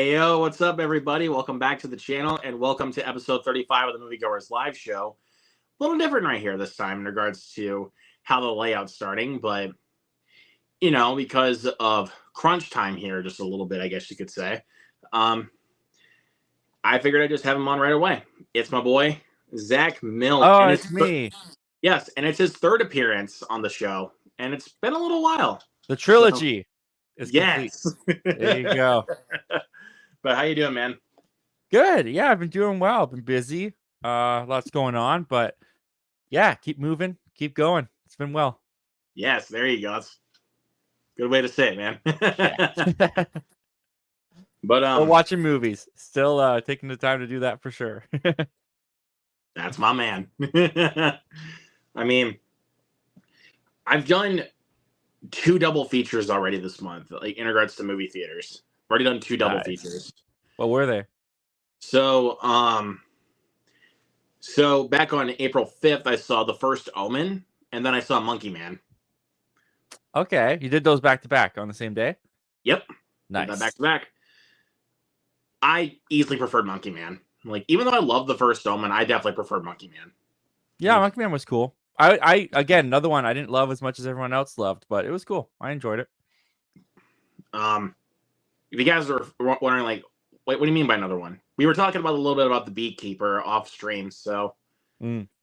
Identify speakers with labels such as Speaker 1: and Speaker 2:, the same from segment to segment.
Speaker 1: Hey, yo, what's up, everybody? Welcome back to the channel, and welcome to episode 35 of the Moviegoers live show. A little different right here this time in regards to how the layout's starting, but, because of crunch time here just a little bit, I guess you could say, I figured I'd just have him on right away. It's my boy, Zach Milne.
Speaker 2: Oh, it's me.
Speaker 1: Yes, and it's his third appearance on the show, and it's been a little while.
Speaker 2: The trilogy is complete.
Speaker 1: Yes.
Speaker 2: There you go.
Speaker 1: But how you doing, man?
Speaker 2: Good. Yeah, I've been doing well. I've been busy. Lots going on, but yeah, keep moving, keep going. It's been well.
Speaker 1: Yes, there you go. That's a good way to say it, man. But
Speaker 2: Still watching movies. Still taking the time to do that for sure.
Speaker 1: That's my man. I mean, I've done 2 double features already this month, like in regards to movie theaters. I've already done 2 double features.
Speaker 2: What were they?
Speaker 1: So back on April 5th, I saw The First Omen, and then I saw Monkey Man.
Speaker 2: Okay, you did those back to back on the same day?
Speaker 1: Yep.
Speaker 2: Nice.
Speaker 1: Back to back. I easily preferred Monkey Man. Like, even though I love The First Omen, I definitely preferred Monkey Man.
Speaker 2: Yeah, Monkey Man was cool. I again, another one I didn't love as much as everyone else loved, but it was cool. I enjoyed it.
Speaker 1: If you guys are wondering, like, what do you mean by another one? We were talking about a little bit about The Beekeeper off stream, so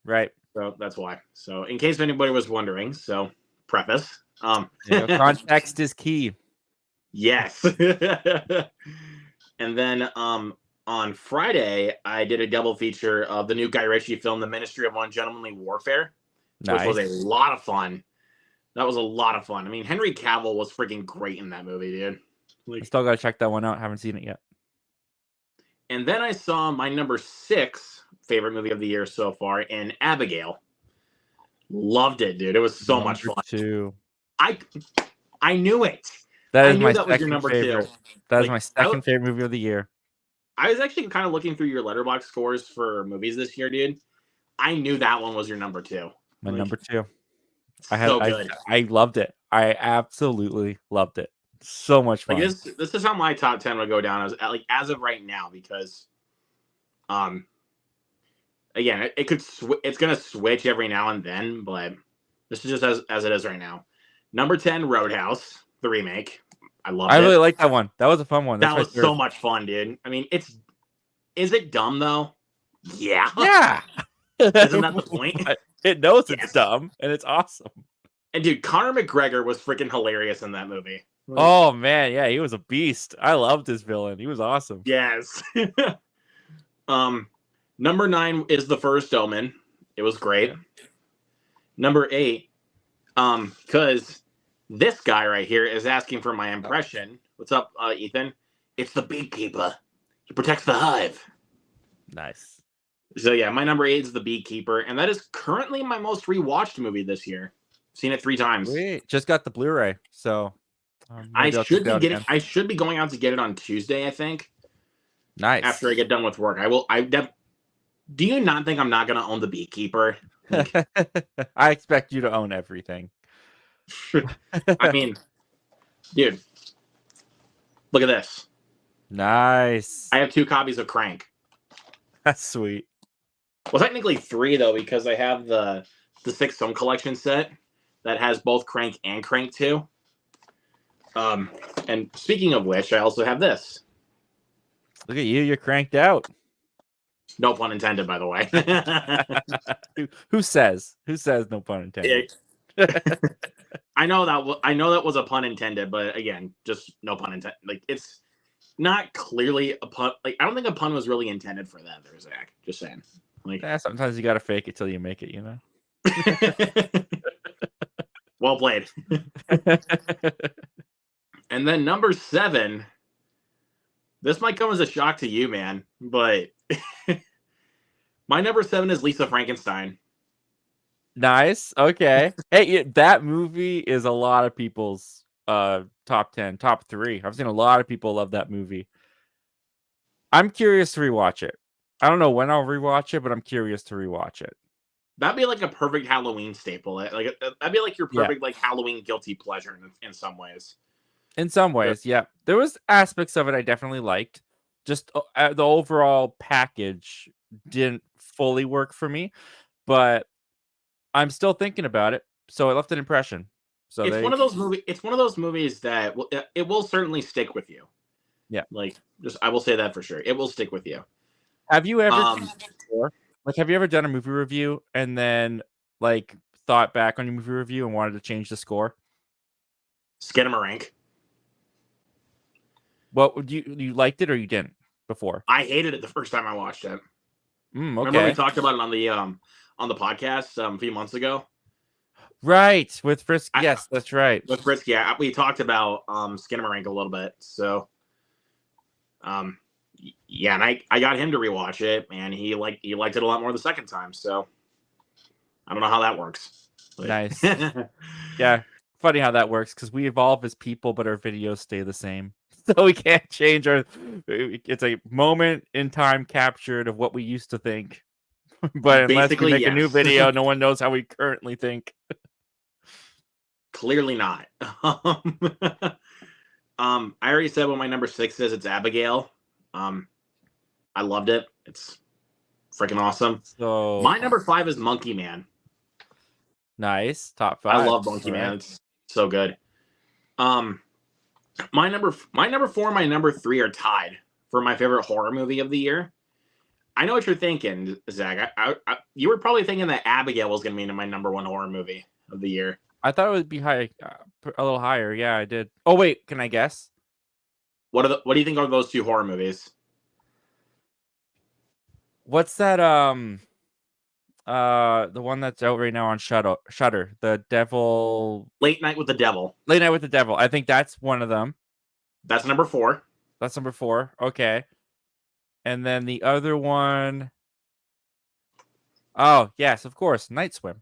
Speaker 2: right.
Speaker 1: So that's why. So in case anybody was wondering, so preface.
Speaker 2: Context is key.
Speaker 1: Yes. And then on Friday, I did a double feature of the new Guy Ritchie film, The Ministry of Ungentlemanly Warfare, which was a lot of fun. That was a lot of fun. I mean, Henry Cavill was freaking great in that movie, dude.
Speaker 2: I still got to check that one out. Haven't seen it yet.
Speaker 1: And then I saw my number 6 favorite movie of the year so far in Abigail. Loved it, dude. It was so much fun.
Speaker 2: Too.
Speaker 1: I knew it.
Speaker 2: That is
Speaker 1: my second favorite.
Speaker 2: 2. That is my second favorite movie of the year.
Speaker 1: I was actually kind of looking through your Letterboxd scores for movies this year, dude. I knew that one was your number 2.
Speaker 2: My number 2.
Speaker 1: Good.
Speaker 2: I loved it. I absolutely loved it. So much fun.
Speaker 1: Like this is how my top 10 would go down as of right now, because again, it's gonna switch every now and then, but this is just as it is right now. Number 10, Roadhouse, the remake. I loved it.
Speaker 2: I really liked that one. That was a fun one.
Speaker 1: That was so much fun, dude. I mean, is it dumb though? Yeah.
Speaker 2: Yeah.
Speaker 1: Isn't that the point?
Speaker 2: It knows it's dumb and it's awesome. And
Speaker 1: dude, Conor McGregor was freaking hilarious in that movie.
Speaker 2: Oh man, yeah, he was a beast. I loved his villain. He was awesome.
Speaker 1: Yes. Number 9 is The First Omen. It was great. Number 8, because this guy right here is asking for my impression. What's up, Ethan? It's the Beekeeper. He protects the hive.
Speaker 2: Nice.
Speaker 1: So yeah, my number 8 is The Beekeeper, and that is currently my most rewatched movie this year. Seen it 3 times.
Speaker 2: Sweet. Just got the Blu-ray, so
Speaker 1: I should be going out to get it on Tuesday, I think.
Speaker 2: Nice.
Speaker 1: After I get done with work, I will. Do you not think I'm not going to own The Beekeeper?
Speaker 2: Like, I expect you to own everything.
Speaker 1: I mean, dude, look at this.
Speaker 2: Nice.
Speaker 1: I have 2 copies of Crank.
Speaker 2: That's sweet.
Speaker 1: Well, technically 3 though, because I have the 6 film collection set that has both Crank and Crank 2. And speaking of which, I also have this.
Speaker 2: Look at you, you're cranked out.
Speaker 1: No pun intended, by the way.
Speaker 2: Who says? Who says no pun intended?
Speaker 1: I know that was a pun intended, but again, just no pun intended. Like, it's not clearly a pun. Like, I don't think a pun was really intended for that there, Zach. Just saying. Like,
Speaker 2: sometimes you gotta fake it till you make it, you know.
Speaker 1: Well played. And then number 7, this might come as a shock to you, man, but my number 7 is Lisa Frankenstein.
Speaker 2: Nice. Okay. Hey, that movie is a lot of people's top 10, top 3. I've seen a lot of people love that movie. I'm curious to rewatch it. I don't know when I'll rewatch it, but I'm curious to rewatch it.
Speaker 1: That'd be like a perfect Halloween staple. Like, that'd be like your perfect like Halloween guilty pleasure in some ways.
Speaker 2: In some ways, yeah. There was aspects of it I definitely liked. just the overall package didn't fully work for me, but I'm still thinking about it, so it left an impression. So
Speaker 1: It's one of those movies that it will certainly stick with you.
Speaker 2: Yeah.
Speaker 1: Like, just I will say that for sure. It will stick with you.
Speaker 2: Have you ever have you ever done a movie review and then like thought back on your movie review and wanted to change the score?
Speaker 1: Skinamarink.
Speaker 2: What would you liked it or you didn't before?
Speaker 1: I hated it the first time I watched it.
Speaker 2: Okay.
Speaker 1: Remember we talked about it on the podcast a few months ago?
Speaker 2: Right, with Frisk. Yes, that's right.
Speaker 1: With Frisk, yeah, we talked about Skinamarink a little bit. So, yeah, and I got him to rewatch it, and he liked it a lot more the second time. So, I don't know how that works. But...
Speaker 2: Nice. Yeah, funny how that works because we evolve as people, but our videos stay the same. So we can't change our. It's a moment in time captured of what we used to think, but unless we make a new video, no one knows how we currently think.
Speaker 1: Clearly not. I already said what my number 6 is. It's Abigail. I loved it. It's freaking awesome.
Speaker 2: So
Speaker 1: my number 5 is Monkey Man.
Speaker 2: Nice. Top 5.
Speaker 1: I love Monkey Man. It's so good. My number 4 and my number 3 are tied for my favorite horror movie of the year. I know what you're thinking, Zach. You were probably thinking that Abigail was going to be my number 1 horror movie of the year.
Speaker 2: I thought it would be high, a little higher. Yeah, I did. Oh wait, can I guess?
Speaker 1: What do you think are those 2 horror movies?
Speaker 2: What's that? The one that's out right now on Shudder. The Devil.
Speaker 1: Late Night with the Devil.
Speaker 2: Late Night with the Devil. I think that's one of them.
Speaker 1: That's number 4.
Speaker 2: That's number 4. Okay. And then the other one. Oh yes, of course, Night Swim.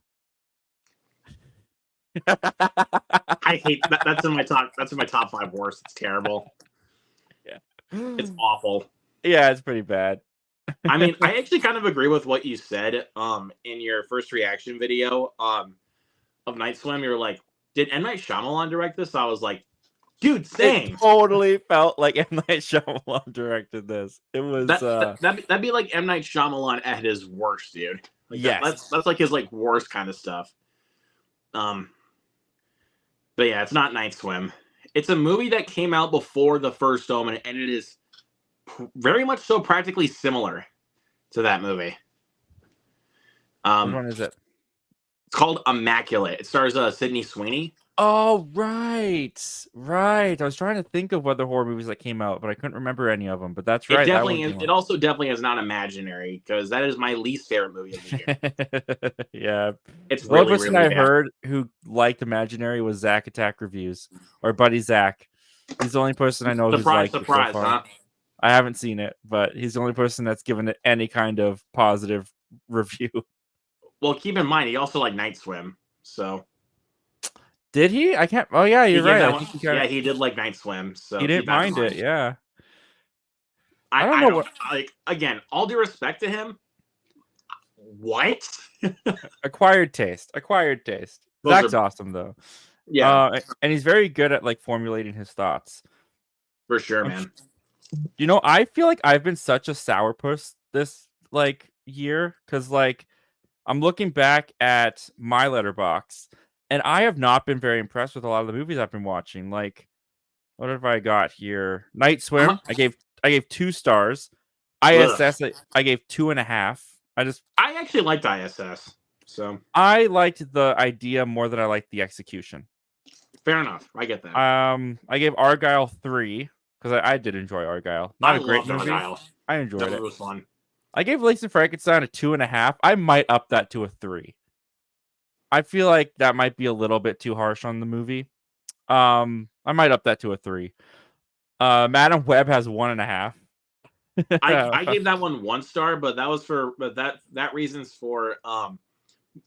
Speaker 1: I hate that. That's in my top 5 worst. It's terrible.
Speaker 2: Yeah,
Speaker 1: it's awful.
Speaker 2: Yeah, it's pretty bad.
Speaker 1: I mean, I actually kind of agree with what you said in your first reaction video of Night Swim. You were like, did M. Night Shyamalan direct this? I was like, dude, same.
Speaker 2: It totally felt like M. Night Shyamalan directed this. It was
Speaker 1: that'd be like M. Night Shyamalan at his worst, dude. Like,
Speaker 2: yes,
Speaker 1: that's like his like worst kind of stuff. But yeah, it's not Night Swim. It's a movie that came out before The First Omen, and it is very much so practically similar to that movie.
Speaker 2: Which one is it?
Speaker 1: It's called Immaculate. It stars Sydney Sweeney.
Speaker 2: Oh, right. I was trying to think of other horror movies that came out, but I couldn't remember any of them. But that's right.
Speaker 1: It also definitely is not Imaginary, because that is my least favorite movie of the
Speaker 2: year. Yeah.
Speaker 1: It's really,
Speaker 2: one person
Speaker 1: really
Speaker 2: I heard who liked Imaginary was Zach Attack Reviews, or Buddy Zach. He's the only person I know who's liked it so far. Huh? I haven't seen it, but he's the only person that's given it any kind of positive review.
Speaker 1: Well, keep in mind, he also liked Night Swim, so...
Speaker 2: Did he? I can't... Oh, yeah, you're right.
Speaker 1: He did like Night Swim, so...
Speaker 2: He didn't mind it, yeah.
Speaker 1: I don't know what... Like, again, all due respect to him, what?
Speaker 2: Acquired taste. Zach's awesome, though.
Speaker 1: Yeah.
Speaker 2: And he's very good at, like, formulating his thoughts.
Speaker 1: For sure, man.
Speaker 2: You know, I feel like I've been such a sourpuss this, like, year, because, like, I'm looking back at my Letterboxd, and I have not been very impressed with a lot of the movies I've been watching. Like, what have I got here? Night Swim. I gave 2 stars. ISS. I gave 2.5.
Speaker 1: I actually liked ISS. So
Speaker 2: I liked the idea more than I liked the execution.
Speaker 1: Fair enough. I get that.
Speaker 2: I gave Argyle 3 because I did enjoy Argyle. Not a great movie.
Speaker 1: Argyle.
Speaker 2: I enjoyed it.
Speaker 1: It was fun.
Speaker 2: I gave Lisa Frankenstein a 2.5. I might up that to a 3. I feel like that might be a little bit too harsh on the movie. I might up that to a 3. Madam Web has 1.5.
Speaker 1: I gave that one 1 star, but that was that reason's for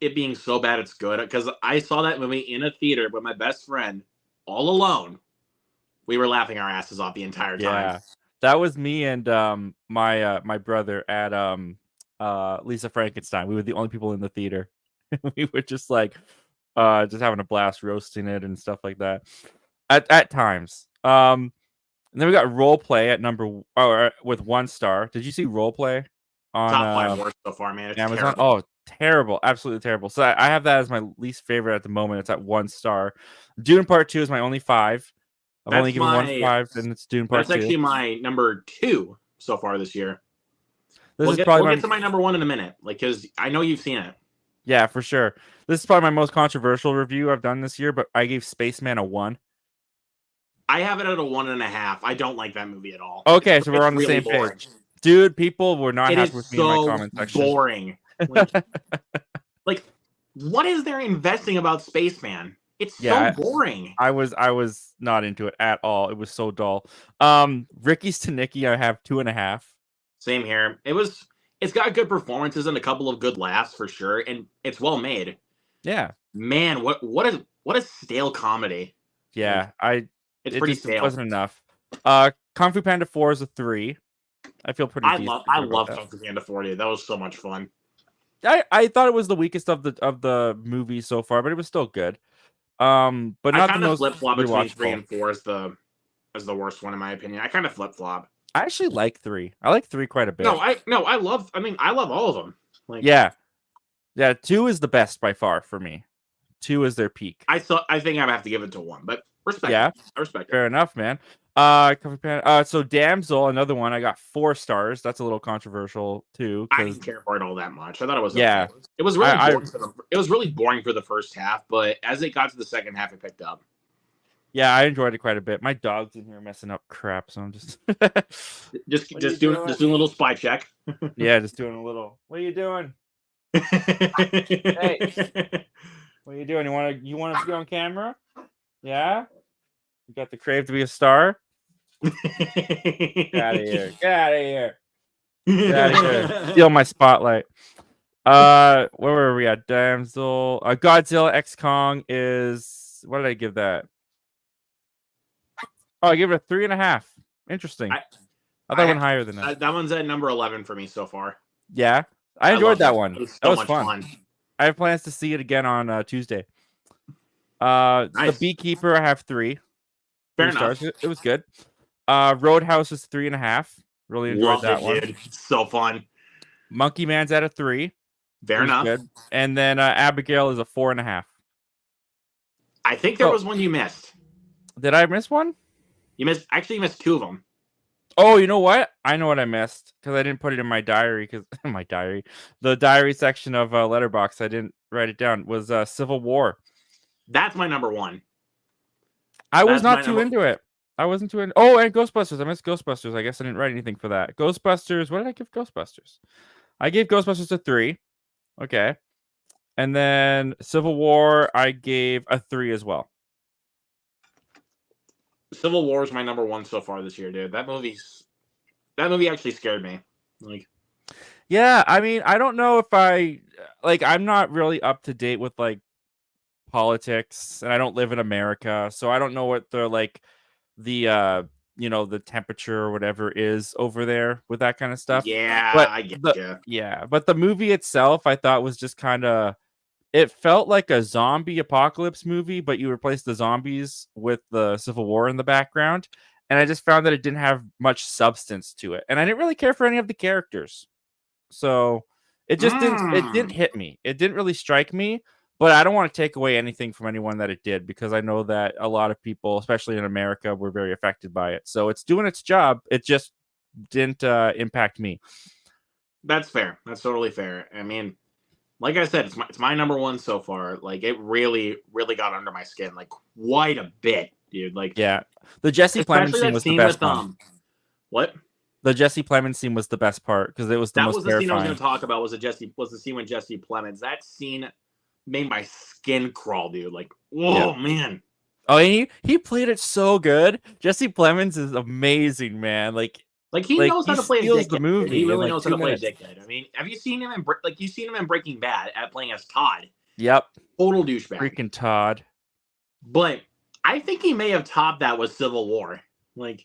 Speaker 1: it being so bad it's good, because I saw that movie in a theater with my best friend all alone. We were laughing our asses off the entire time.
Speaker 2: Yeah, that was me and my brother at Lisa Frankenstein. We were the only people in the theater. We were just like just having a blast roasting it and stuff like that at times. And then we got Role Play at with 1 star. Did you see Role Play on
Speaker 1: Top 5 worst so far, man. It's
Speaker 2: Amazon?
Speaker 1: terrible.
Speaker 2: Oh, terrible. Absolutely terrible. So I have that as my least favorite at the moment. It's at 1 star. Dune Part 2 is my only 5. I've only given 1 5, and it's Dune Part 2.
Speaker 1: That's actually my number 2 so far this year.
Speaker 2: We'll get to my number
Speaker 1: 1 in a minute, because I know you've seen it.
Speaker 2: Yeah, for sure. This is probably my most controversial review I've done this year, but I gave Spaceman a 1.
Speaker 1: I have it at a 1.5. I don't like that movie at all.
Speaker 2: Okay, so we're on the same page. Dude, people were not happy with me in my comment section.
Speaker 1: Boring. Like, what is there investing about Spaceman? It's so boring.
Speaker 2: I was not into it at all. It was so dull. Ricky's to Nikki, I have 2.5.
Speaker 1: Same here. It's got good performances and a couple of good laughs for sure, and it's well made.
Speaker 2: Yeah.
Speaker 1: Man, what a stale comedy.
Speaker 2: Yeah,
Speaker 1: it's pretty stale.
Speaker 2: It wasn't enough. Kung Fu Panda 4 is a 3. I feel pretty decent.
Speaker 1: I love Kung Fu Panda 4. That was so much fun.
Speaker 2: I thought it was the weakest of the movies so far, but it was still good. But not
Speaker 1: I kind of flip flop between 3 and 4 as the worst one in my opinion. I kind of flip flop.
Speaker 2: I actually like 3. I like 3 quite a bit.
Speaker 1: I love all of them. Like,
Speaker 2: yeah, 2 is the best by far for me. 2 is their peak.
Speaker 1: I think I would have to give it to 1, but respect.
Speaker 2: Yeah,
Speaker 1: I respect it.
Speaker 2: Fair enough, man. So Damsel, another one. I got 4 stars. That's a little controversial too.
Speaker 1: I didn't care for it all that much. I thought it was
Speaker 2: okay.
Speaker 1: It was really boring. It was really boring for the first half, but as it got to the second half, it picked up.
Speaker 2: Yeah, I enjoyed it quite a bit. My dog's in here messing up crap, so I'm just
Speaker 1: doing a little spy check.
Speaker 2: Yeah, just doing a little. What are you doing? Hey, what are you doing? You want to be on camera? Yeah. You got the crave to be a star. Get out of here! Get out of here! Get out of here! Steal my spotlight. Where were we at? Damsel. Godzilla X Kong is. What did I give that? Oh, I gave it a 3.5. Interesting. I thought it went higher than that.
Speaker 1: That one's at number 11 for me so far.
Speaker 2: Yeah, I enjoyed that one. That was
Speaker 1: fun.
Speaker 2: I have plans to see it again on Tuesday. Nice. The Beekeeper, I have 3.
Speaker 1: Fair enough.
Speaker 2: Stars. It was good. Roadhouse is 3.5. Really enjoyed that one.
Speaker 1: Dude. It's so fun.
Speaker 2: Monkey Man's at a 3.
Speaker 1: Fair enough.
Speaker 2: Good. And then Abigail is a 4.5.
Speaker 1: I think there was one you missed.
Speaker 2: Did I miss one?
Speaker 1: You missed 2 of them.
Speaker 2: Oh, you know what? I know what I missed because I didn't put it in my diary. The diary section of Letterboxd, I didn't write it down. Was Civil War.
Speaker 1: That's my number 1.
Speaker 2: I was not too into it. I wasn't too into. Oh, and Ghostbusters. I missed Ghostbusters. I guess I didn't write anything for that. Ghostbusters. What did I give Ghostbusters? I gave Ghostbusters a 3. Okay. And then Civil War, I gave a 3 as well.
Speaker 1: Civil War is my number 1 so far this year, dude. That movie actually scared me. Like,
Speaker 2: yeah, I mean, I don't know if I'm not really up to date with like politics, and I don't live in America, so I don't know what the temperature or whatever is over there with that kind of stuff.
Speaker 1: Yeah, I get you.
Speaker 2: Yeah, but the movie itself, I thought was just kind of. It felt like a zombie apocalypse movie, but you replaced the zombies with the Civil War in the background. And I just found that it didn't have much substance to it. And I didn't really care for any of the characters. So it just didn't hit me. It didn't really strike me, but I don't want to take away anything from anyone that it did, because I know that a lot of people, especially in America, were very affected by it. So it's doing its job. It just didn't impact me.
Speaker 1: That's fair. That's totally fair. I mean, like I said, it's my number 1 so far. Like, it really, really got under my skin, like, quite a bit, dude. Like,
Speaker 2: yeah, the Jesse Plemons scene was the best one.
Speaker 1: What?
Speaker 2: The Jesse Plemons scene was the best part because it was the most terrifying.
Speaker 1: Scene I was going to talk about. Was the scene with Jesse Plemons? That scene made my skin crawl, dude. Like, whoa, man.
Speaker 2: Oh, and he played it so good. Jesse Plemons is amazing, man. Like
Speaker 1: he knows how to play a dickhead.
Speaker 2: The movie.
Speaker 1: He really knows how to play a dickhead. I mean, have you seen him in Breaking Bad at playing as Todd?
Speaker 2: Yep.
Speaker 1: Total douchebag.
Speaker 2: Freaking Todd.
Speaker 1: But I think he may have topped that with Civil War. Like,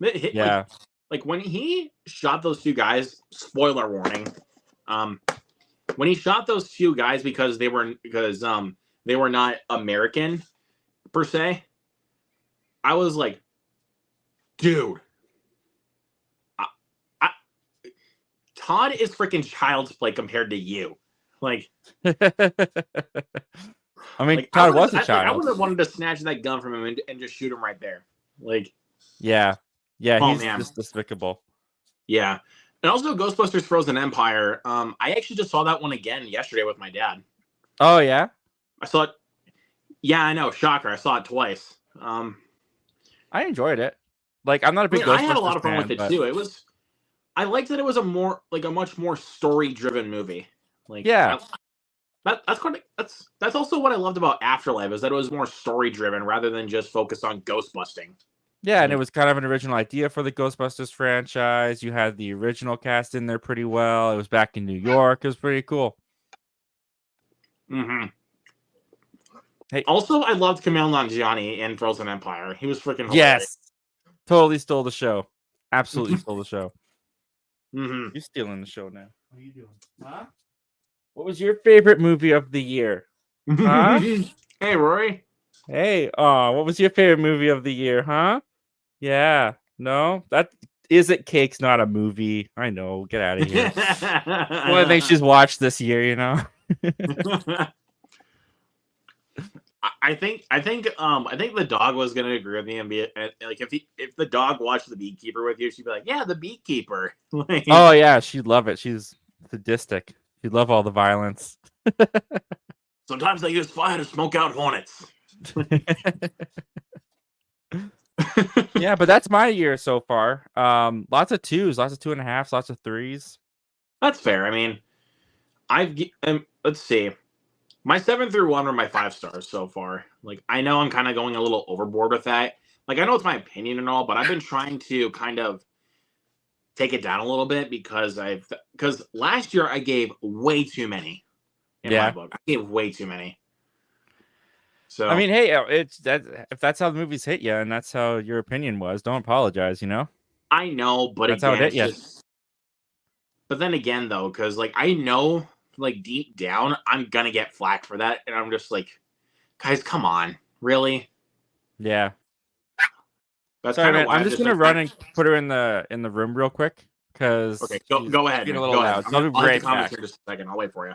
Speaker 1: yeah. Like when he shot those 2 guys. Spoiler warning. When he shot those 2 guys because they were not American per se. I was like, dude, I, Todd is freaking child's play compared to you. Like,
Speaker 2: I mean,
Speaker 1: like
Speaker 2: Todd was a
Speaker 1: I
Speaker 2: child.
Speaker 1: would have wanted to snatch that gun from him and just shoot him right there. Like,
Speaker 2: yeah,
Speaker 1: oh,
Speaker 2: he's
Speaker 1: man.
Speaker 2: just despicable.
Speaker 1: Yeah. And also Ghostbusters Frozen Empire. I actually just saw that one again yesterday with my dad.
Speaker 2: Oh yeah,
Speaker 1: I saw it. Yeah, I know. Shocker. I saw it twice.
Speaker 2: I enjoyed it. Like, I'm not a big Ghostbusters
Speaker 1: I had a lot of fun
Speaker 2: fan,
Speaker 1: with it
Speaker 2: but...
Speaker 1: too. I liked that it was a much more story-driven movie. Like,
Speaker 2: yeah,
Speaker 1: that's also what I loved about Afterlife, is that it was more story-driven rather than just focused on ghost busting.
Speaker 2: yeah, and it was kind of an original idea for the Ghostbusters franchise. You had the original cast in there pretty well. It was back in New York. It was pretty cool.
Speaker 1: Mm-hmm.
Speaker 2: Hey,
Speaker 1: also, I loved Kumail Nanjiani in Frozen Empire. He was freaking hilarious.
Speaker 2: Yes, totally stole the show. Absolutely stole the show.
Speaker 1: Mm-hmm.
Speaker 2: You're stealing the show now. What are you doing? Huh? What was your favorite movie of the year? Huh?
Speaker 1: Hey, Rory.
Speaker 2: Hey, what was your favorite movie of the year? Huh? Yeah. No, that Is It Cake's not a movie. I know. Get out of here. One of the things she's watched this year, you know.
Speaker 1: I think the dog was gonna agree with me and be like, if the dog watched The Beekeeper with you, she'd be like, yeah, The Beekeeper. Like,
Speaker 2: Oh yeah, she'd love it. She's sadistic. She'd love all the violence.
Speaker 1: sometimes they use fire to smoke out hornets.
Speaker 2: Yeah, but that's my year so far. Lots of twos, lots of 2.5s, lots of 3s.
Speaker 1: That's fair. I mean, let's see. My 7 through 1 were my 5 stars so far. Like, I know I'm kind of going a little overboard with that. Like, I know it's my opinion and all, but I've been trying to kind of take it down a little bit because last year I gave way too many in my book. I gave way too many. So
Speaker 2: I mean, hey, it's that if that's how the movies hit you and that's how your opinion was, don't apologize. You know.
Speaker 1: I know, but
Speaker 2: that's
Speaker 1: again,
Speaker 2: how it hit you.
Speaker 1: But then again, though, because like I know, like deep down, I'm gonna get flack for that, and I'm just like, guys, come on, really?
Speaker 2: Yeah.
Speaker 1: That's
Speaker 2: Sorry, man.
Speaker 1: why
Speaker 2: I'm just gonna run and put her in the room real quick because
Speaker 1: okay, go ahead.
Speaker 2: Getting a
Speaker 1: Man.
Speaker 2: little
Speaker 1: Go
Speaker 2: loud.
Speaker 1: ahead.
Speaker 2: So I'll be right back.
Speaker 1: Here just a second. I'll wait for you.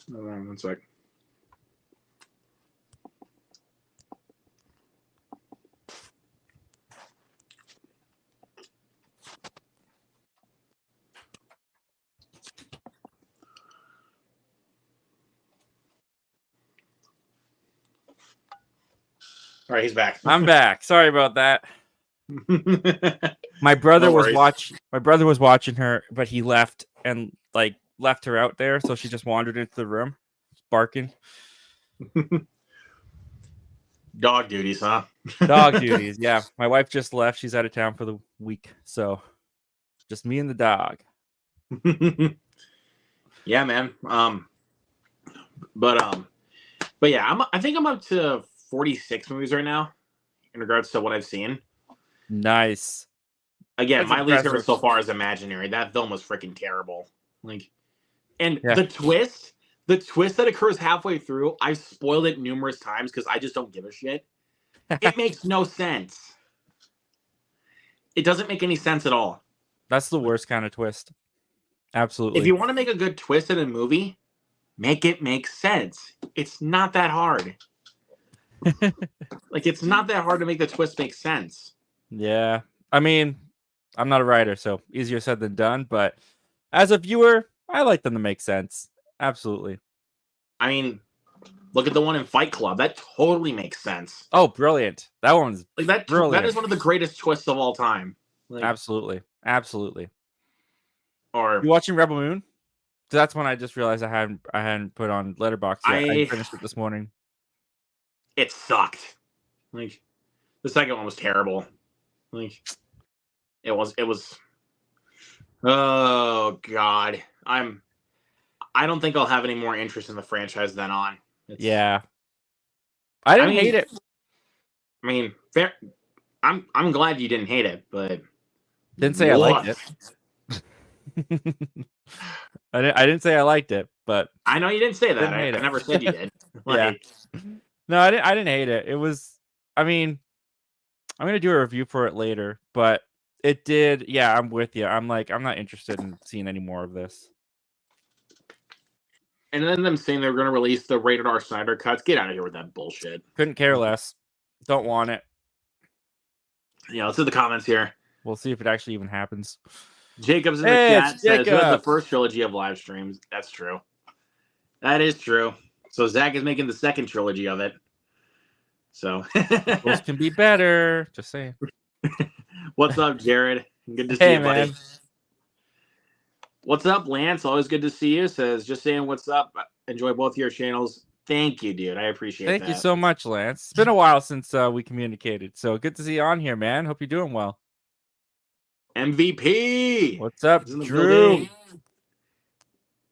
Speaker 1: Hold on 1 sec. All right, he's back.
Speaker 2: I'm back. Sorry about that. My brother was watching her, but he left and left her out there, so she just wandered into the room, barking.
Speaker 1: Dog duties, huh?
Speaker 2: Dog duties, yeah. My wife just left. She's out of town for the week, so just me and the dog.
Speaker 1: Yeah, man. But yeah, I think I'm up to 46 movies right now in regards to what I've seen.
Speaker 2: Nice.
Speaker 1: Again, my least favorite so far is Imaginary. That film was freaking terrible. Like, and the twist that occurs halfway through, I've spoiled it numerous times because I just don't give a shit. It makes no sense. It doesn't make any sense at all.
Speaker 2: That's the worst kind of twist. Absolutely.
Speaker 1: If you want to make a good twist in a movie, make it make sense. It's not that hard. Like, it's not that hard to make the twist make sense.
Speaker 2: Yeah. I mean, I'm not a writer, so easier said than done. But as a viewer, I like them to make sense. Absolutely.
Speaker 1: I mean, Look at the one in Fight Club. That totally makes sense.
Speaker 2: Oh, brilliant! That one's
Speaker 1: like that.
Speaker 2: brilliant.
Speaker 1: That is one of the greatest twists of all time. Like,
Speaker 2: absolutely.
Speaker 1: Or
Speaker 2: you watching Rebel Moon? So that's when I just realized I hadn't put on Letterboxd yet. I finished it this morning.
Speaker 1: It sucked. Like the second one was terrible. Like it was. Oh God, I don't think I'll have any more interest in the franchise than on.
Speaker 2: Yeah, I didn't hate it.
Speaker 1: I mean, fair. I'm glad you didn't hate it, but
Speaker 2: didn't say I liked it. I didn't say I liked it, but
Speaker 1: I know you didn't say that. I never said you did.
Speaker 2: Like, yeah. No, I didn't hate it. It was. I mean, I'm gonna do a review for it later, but it did. Yeah, I'm with you. I'm not interested in seeing any more of this.
Speaker 1: And then them saying they're going to release the rated R Snyder cuts. Get out of here with that bullshit.
Speaker 2: Couldn't care less. Don't want it.
Speaker 1: Yeah, let's see the comments here.
Speaker 2: We'll see if it actually even happens.
Speaker 1: Jacob's in the chat says, "Who has the first trilogy of live streams?" That's true. That is true. So Zach is making the second trilogy of it. So
Speaker 2: those can be better. Just saying.
Speaker 1: What's up, Jared? Good to see you, buddy.
Speaker 2: Man.
Speaker 1: What's up, Lance? Always good to see you. Says, just saying what's up. Enjoy both your channels. Thank you, dude. I appreciate that.
Speaker 2: Thank you so much, Lance. It's been a while since we communicated. So good to see you on here, man. Hope you're doing well.
Speaker 1: MVP.
Speaker 2: What's up, Drew?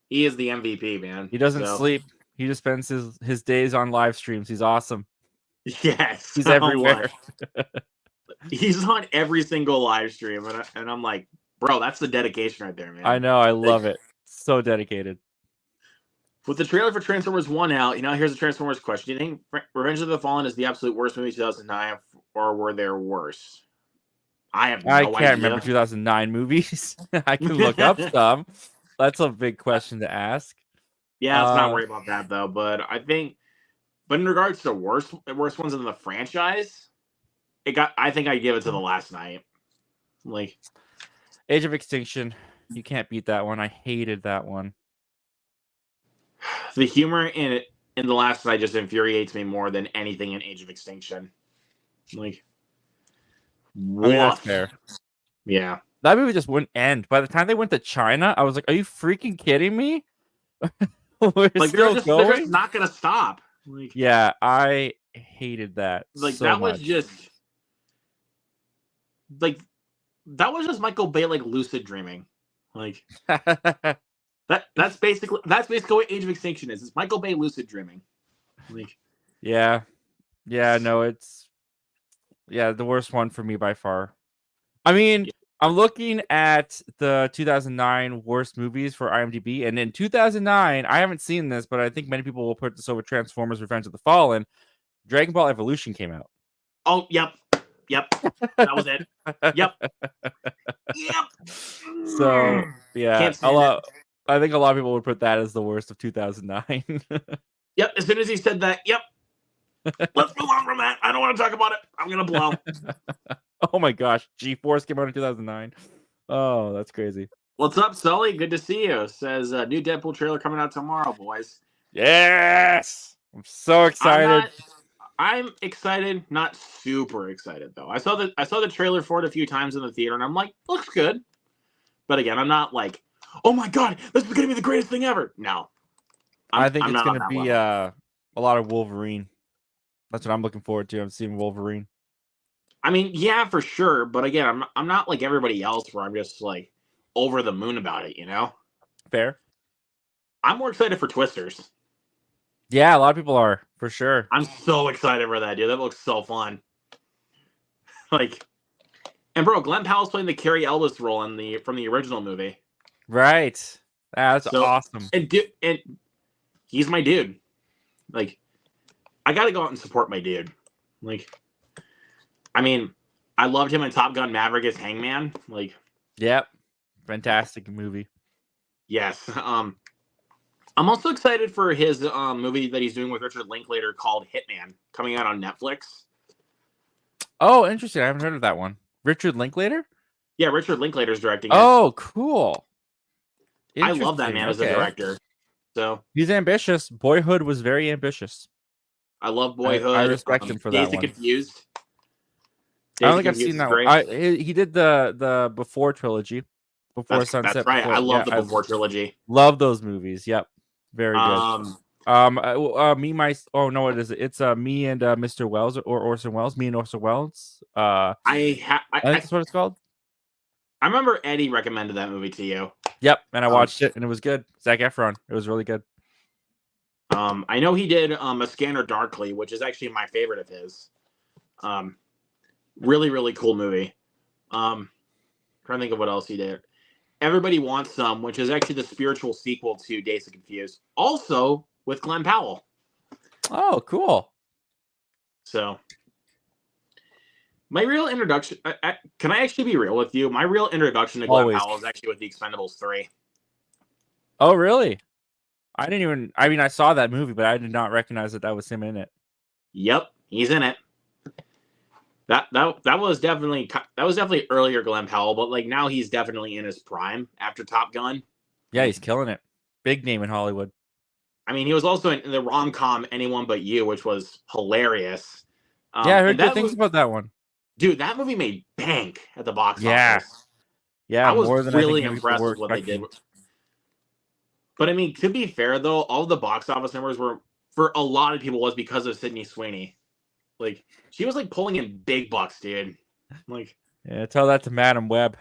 Speaker 1: He is the MVP, man.
Speaker 2: He doesn't sleep. He just spends his days on live streams. He's awesome.
Speaker 1: Yes.
Speaker 2: He's everywhere.
Speaker 1: He's on every single live stream. And I'm like, bro, that's the dedication right there, man.
Speaker 2: I know. I love it. So dedicated.
Speaker 1: With the trailer for Transformers 1 out, here's a Transformers question. Do you think Revenge of the Fallen is the absolute worst movie of 2009, or were there worse? I can't
Speaker 2: remember 2009 movies. I can look up some. That's a big question to ask.
Speaker 1: Yeah, let's not worry about that, though. But in regards to worst ones in the franchise, I think I give it to The Last Night. Like
Speaker 2: Age of Extinction. You can't beat that one. I hated that one.
Speaker 1: The humor in The Last Night just infuriates me more than anything in Age of Extinction. Like, what?
Speaker 2: That's fair.
Speaker 1: Yeah.
Speaker 2: That movie just wouldn't end. By the time they went to China, I was like, are you freaking kidding me?
Speaker 1: They're just not going to stop. Like,
Speaker 2: yeah, I hated that.
Speaker 1: Like,
Speaker 2: so
Speaker 1: that
Speaker 2: much.
Speaker 1: was just... Like, that was just Michael Bay, like, lucid dreaming. Like... That's basically what Age of Extinction is. It's Michael Bay lucid dreaming. Like,
Speaker 2: yeah, no, it's the worst one for me by far. I mean, I'm looking at the 2009 worst movies for IMDb, and in 2009, I haven't seen this, but I think many people will put this over Transformers: Revenge of the Fallen. Dragon Ball Evolution came out.
Speaker 1: Oh, yep, that was it. Yep.
Speaker 2: So yeah, I think a lot of people would put that as the worst of 2009.
Speaker 1: Yep. As soon as he said that, yep. Let's move on from that. I don't want to talk about it. I'm going to blow.
Speaker 2: Oh my gosh. G-Force came out in 2009. Oh, that's crazy.
Speaker 1: What's up, Sully? Good to see you. Says new Deadpool trailer coming out tomorrow, boys.
Speaker 2: Yes. I'm so excited.
Speaker 1: I'm excited, not super excited though. I saw the trailer for it a few times in the theater and I'm like, looks good. But again, I'm not like, oh my god, this is gonna be the greatest thing ever. No.
Speaker 2: I think it's gonna be a lot of Wolverine. That's what I'm looking forward to. I'm seeing Wolverine.
Speaker 1: I mean, yeah, for sure. But again, I'm not like everybody else where I'm just like over the moon about it,
Speaker 2: Fair.
Speaker 1: I'm more excited for Twisters.
Speaker 2: Yeah, a lot of people are, for sure.
Speaker 1: I'm so excited for that, dude. That looks so fun. And bro, Glenn Powell's playing the Carrie Ellis role from the original movie.
Speaker 2: Right. That's awesome.
Speaker 1: And he's my dude. Like, I gotta go out and support my dude. Like, I mean, I loved him in Top Gun Maverick as Hangman. Like,
Speaker 2: yep. Fantastic movie.
Speaker 1: Yes. I'm also excited for his movie that he's doing with Richard Linklater called Hitman, coming out on Netflix.
Speaker 2: Oh, interesting. I haven't heard of that one. Richard Linklater?
Speaker 1: Yeah, Richard Linklater's directing it.
Speaker 2: Oh, cool.
Speaker 1: I love that man as a director. So
Speaker 2: he's ambitious. Boyhood was very ambitious.
Speaker 1: I love Boyhood.
Speaker 2: I respect him for that
Speaker 1: Dazed and
Speaker 2: one.
Speaker 1: Confused.
Speaker 2: I don't
Speaker 1: Dazed
Speaker 2: think
Speaker 1: and
Speaker 2: I've
Speaker 1: Confused
Speaker 2: seen
Speaker 1: is
Speaker 2: that one.
Speaker 1: great.
Speaker 2: He did the Before trilogy, Before
Speaker 1: That's
Speaker 2: Sunset.
Speaker 1: right. I
Speaker 2: Before,
Speaker 1: love
Speaker 2: yeah,
Speaker 1: the
Speaker 2: I
Speaker 1: Before trilogy.
Speaker 2: love those movies. Yep, very good.
Speaker 1: Um,
Speaker 2: Me, my, oh no, what is it? It's me and Mr. Wells or Orson Welles. Me and Orson Welles. I think that's what it's called.
Speaker 1: I remember Eddie recommended that movie to you.
Speaker 2: Yep, and I watched it, and it was good. Zac Efron. It was really good.
Speaker 1: I know he did A Scanner Darkly, which is actually my favorite of his. Really, really cool movie. Trying to think of what else he did. Everybody Wants Some, which is actually the spiritual sequel to Dazed and Confused, also with Glenn Powell.
Speaker 2: Oh, cool.
Speaker 1: So, my real introduction, can I actually be real with you? My real introduction to Glenn Powell is actually with The Expendables 3.
Speaker 2: Oh, really? I didn't even, I mean, I saw that movie, but I did not recognize that was him in it.
Speaker 1: Yep, he's in it. That was definitely earlier Glenn Powell, but like now he's definitely in his prime after Top Gun.
Speaker 2: Yeah, he's killing it. Big name in Hollywood.
Speaker 1: I mean, he was also in the rom-com Anyone But You, which was hilarious.
Speaker 2: Yeah, I heard good things about that one.
Speaker 1: Dude, that movie made bank at the box office.
Speaker 2: Yeah,
Speaker 1: I was
Speaker 2: more than
Speaker 1: really
Speaker 2: I think
Speaker 1: impressed with what they did. But I mean, to be fair though, all the box office numbers were, for a lot of people, was because of Sydney Sweeney. Like, she was like pulling in big bucks, dude. Like,
Speaker 2: yeah, tell that to Madam Web.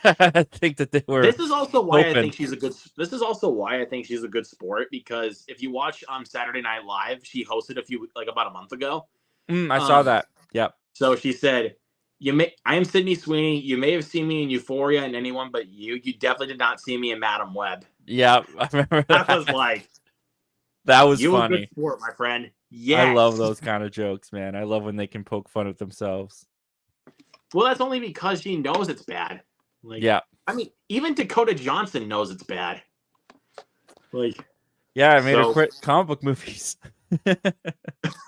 Speaker 2: I think that they were.
Speaker 1: This is also why I think she's a good. This is also why I think she's a good sport, because if you watch Saturday Night Live, she hosted about a month ago.
Speaker 2: I saw that. Yep.
Speaker 1: So she said, I am Sydney Sweeney. You may have seen me in Euphoria and Anyone But You. You definitely did not see me in Madam Web."
Speaker 2: Yeah, I remember that.
Speaker 1: I was like,
Speaker 2: that was
Speaker 1: you
Speaker 2: funny.
Speaker 1: A good sport, my friend. Yes.
Speaker 2: I love those kind of jokes, man. I love when they can poke fun at themselves.
Speaker 1: Well, that's only because she knows it's bad. Like,
Speaker 2: yeah.
Speaker 1: I mean, even Dakota Johnson knows it's bad. Like,
Speaker 2: yeah, I made her quit comic book movies.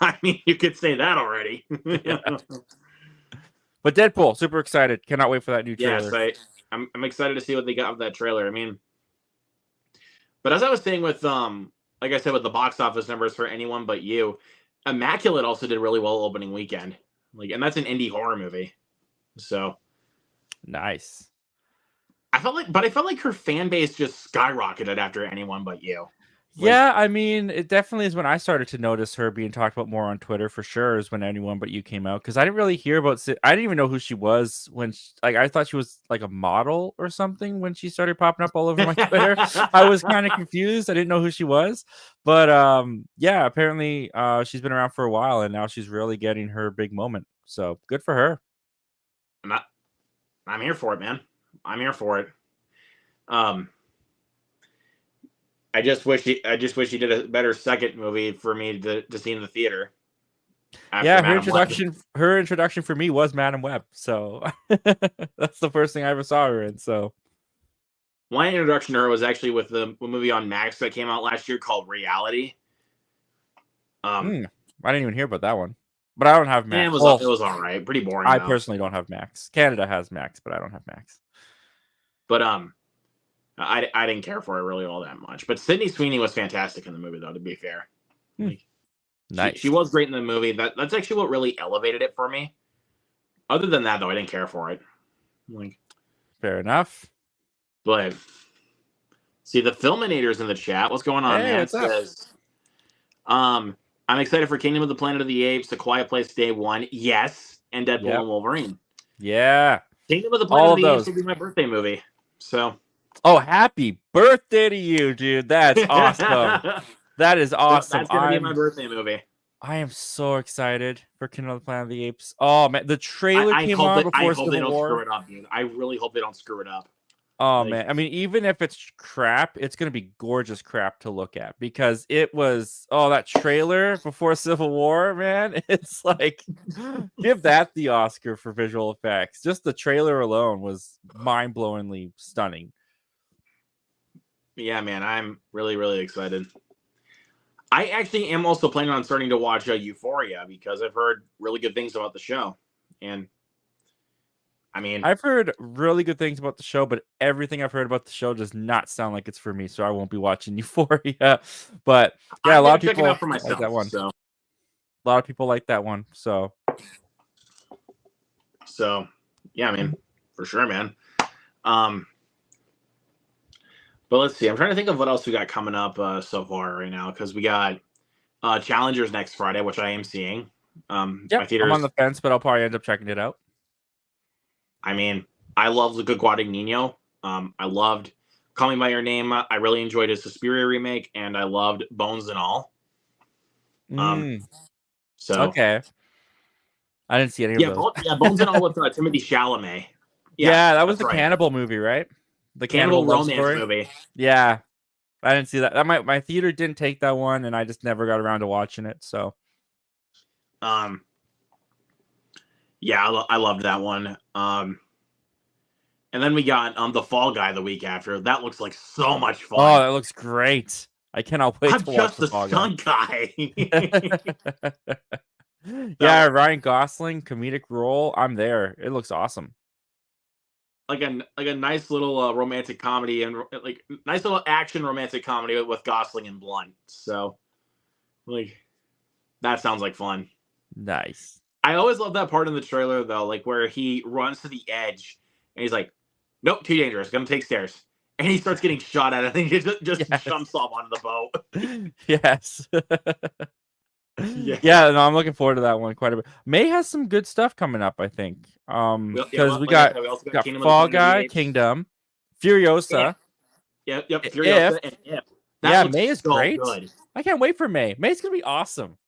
Speaker 1: I mean, you could say that already.
Speaker 2: But Deadpool, super excited. Cannot wait for that new trailer.
Speaker 1: Yes, I'm excited to see what they got with that trailer. I mean, but as I was saying with like I said, with the box office numbers for Anyone But You, Immaculate also did really well opening weekend. Like, and that's an indie horror movie. So
Speaker 2: nice.
Speaker 1: I felt like her fan base just skyrocketed after Anyone But You.
Speaker 2: Like, yeah, I mean, it definitely is when I started to notice her being talked about more on Twitter, for sure, is when Anyone But You came out, because I didn't really hear about. I didn't even know who she was when, I thought she was like a model or something when she started popping up all over my Twitter. I was kind of confused. I didn't know who she was, but yeah, apparently she's been around for a while, and now she's really getting her big moment. So good for her.
Speaker 1: I'm here for it, man. I'm here for it. I just wish he did a better second movie for me to see in the theater.
Speaker 2: Yeah, her introduction for me was Madam Web, so that's the first thing I ever saw her in. So
Speaker 1: my introduction to her was actually with the movie on Max that came out last year called Reality.
Speaker 2: I didn't even hear about that one, but I don't have Max.
Speaker 1: It was all right, pretty boring.
Speaker 2: I personally don't have Max. Canada has Max, but I don't have Max.
Speaker 1: But I didn't care for it really all that much. But Sydney Sweeney was fantastic in the movie, though, to be fair. Like,
Speaker 2: nice.
Speaker 1: She was great in the movie. That's actually what really elevated it for me. Other than that, though, I didn't care for it. Like,
Speaker 2: fair enough.
Speaker 1: But see, the Filminator's in the chat. What's going on, man? It says, I'm excited for Kingdom of the Planet of the Apes, A Quiet Place Day 1, yes, and Deadpool and Wolverine.
Speaker 2: Yeah.
Speaker 1: Kingdom of the Planet of the Apes will be my birthday movie. So.
Speaker 2: Oh, happy birthday to you, dude. That's awesome. That is awesome.
Speaker 1: That's going to be my birthday movie.
Speaker 2: I am so excited for Kingdom of the Planet of the Apes. Oh, man. The trailer came on before Civil War. I hope they don't screw it up, dude. I really hope they don't screw it up. Oh, man. I mean, even if it's crap, it's going to be gorgeous crap to look at, because it was, that trailer before Civil War, man. It's like, give that the Oscar for visual effects. Just the trailer alone was mind-blowingly stunning.
Speaker 1: Yeah, man. I'm really, really excited. I actually am also planning on starting to watch Euphoria, because I've heard really good things about the show. And I mean,
Speaker 2: I've heard really good things about the show, but everything I've heard about the show does not sound like it's for me, so I won't be watching Euphoria. But yeah, a lot of people
Speaker 1: out for myself,
Speaker 2: like that one.
Speaker 1: So.
Speaker 2: A lot of people like that one. So
Speaker 1: yeah, I mean, for sure, man. But let's see. I'm trying to think of what else we got coming up so far right now, because we got Challengers next Friday, which I am seeing. My theaters.
Speaker 2: I'm on the fence, but I'll probably end up checking it out.
Speaker 1: I mean, I love the Good Guadagnino. I loved Call Me by Your Name. I really enjoyed his Suspiria remake, and I loved Bones and All. So
Speaker 2: okay, I didn't see any of those.
Speaker 1: Bones and All with Timothée Chalamet.
Speaker 2: Yeah, that was the cannibal movie, right? The
Speaker 1: cannibal romance movie.
Speaker 2: Yeah, I didn't see that. My theater didn't take that one, and I just never got around to watching it. So,
Speaker 1: yeah, I loved that one. And then we got The Fall Guy the week after. That looks like so much fun.
Speaker 2: Oh, that looks great. I cannot wait to watch The Fall
Speaker 1: Guy.
Speaker 2: Yeah, Ryan Gosling, comedic role. I'm there. It looks awesome.
Speaker 1: Like a nice little romantic comedy, and like nice little action romantic comedy with Gosling and Blunt. So, like, that sounds like fun.
Speaker 2: Nice.
Speaker 1: I always love that part in the trailer though, like where he runs to the edge and he's like, "Nope, too dangerous. Gonna take stairs." And he starts getting shot at. I think he just jumps off onto the boat.
Speaker 2: Yes. Yeah, no, I'm looking forward to that one quite a bit. May has some good stuff coming up, I think. Because we got Fall Guy, Kingdom, Furiosa.
Speaker 1: Yep, Furiosa and If.
Speaker 2: May is so great. Good. I can't wait for May. May's gonna be awesome.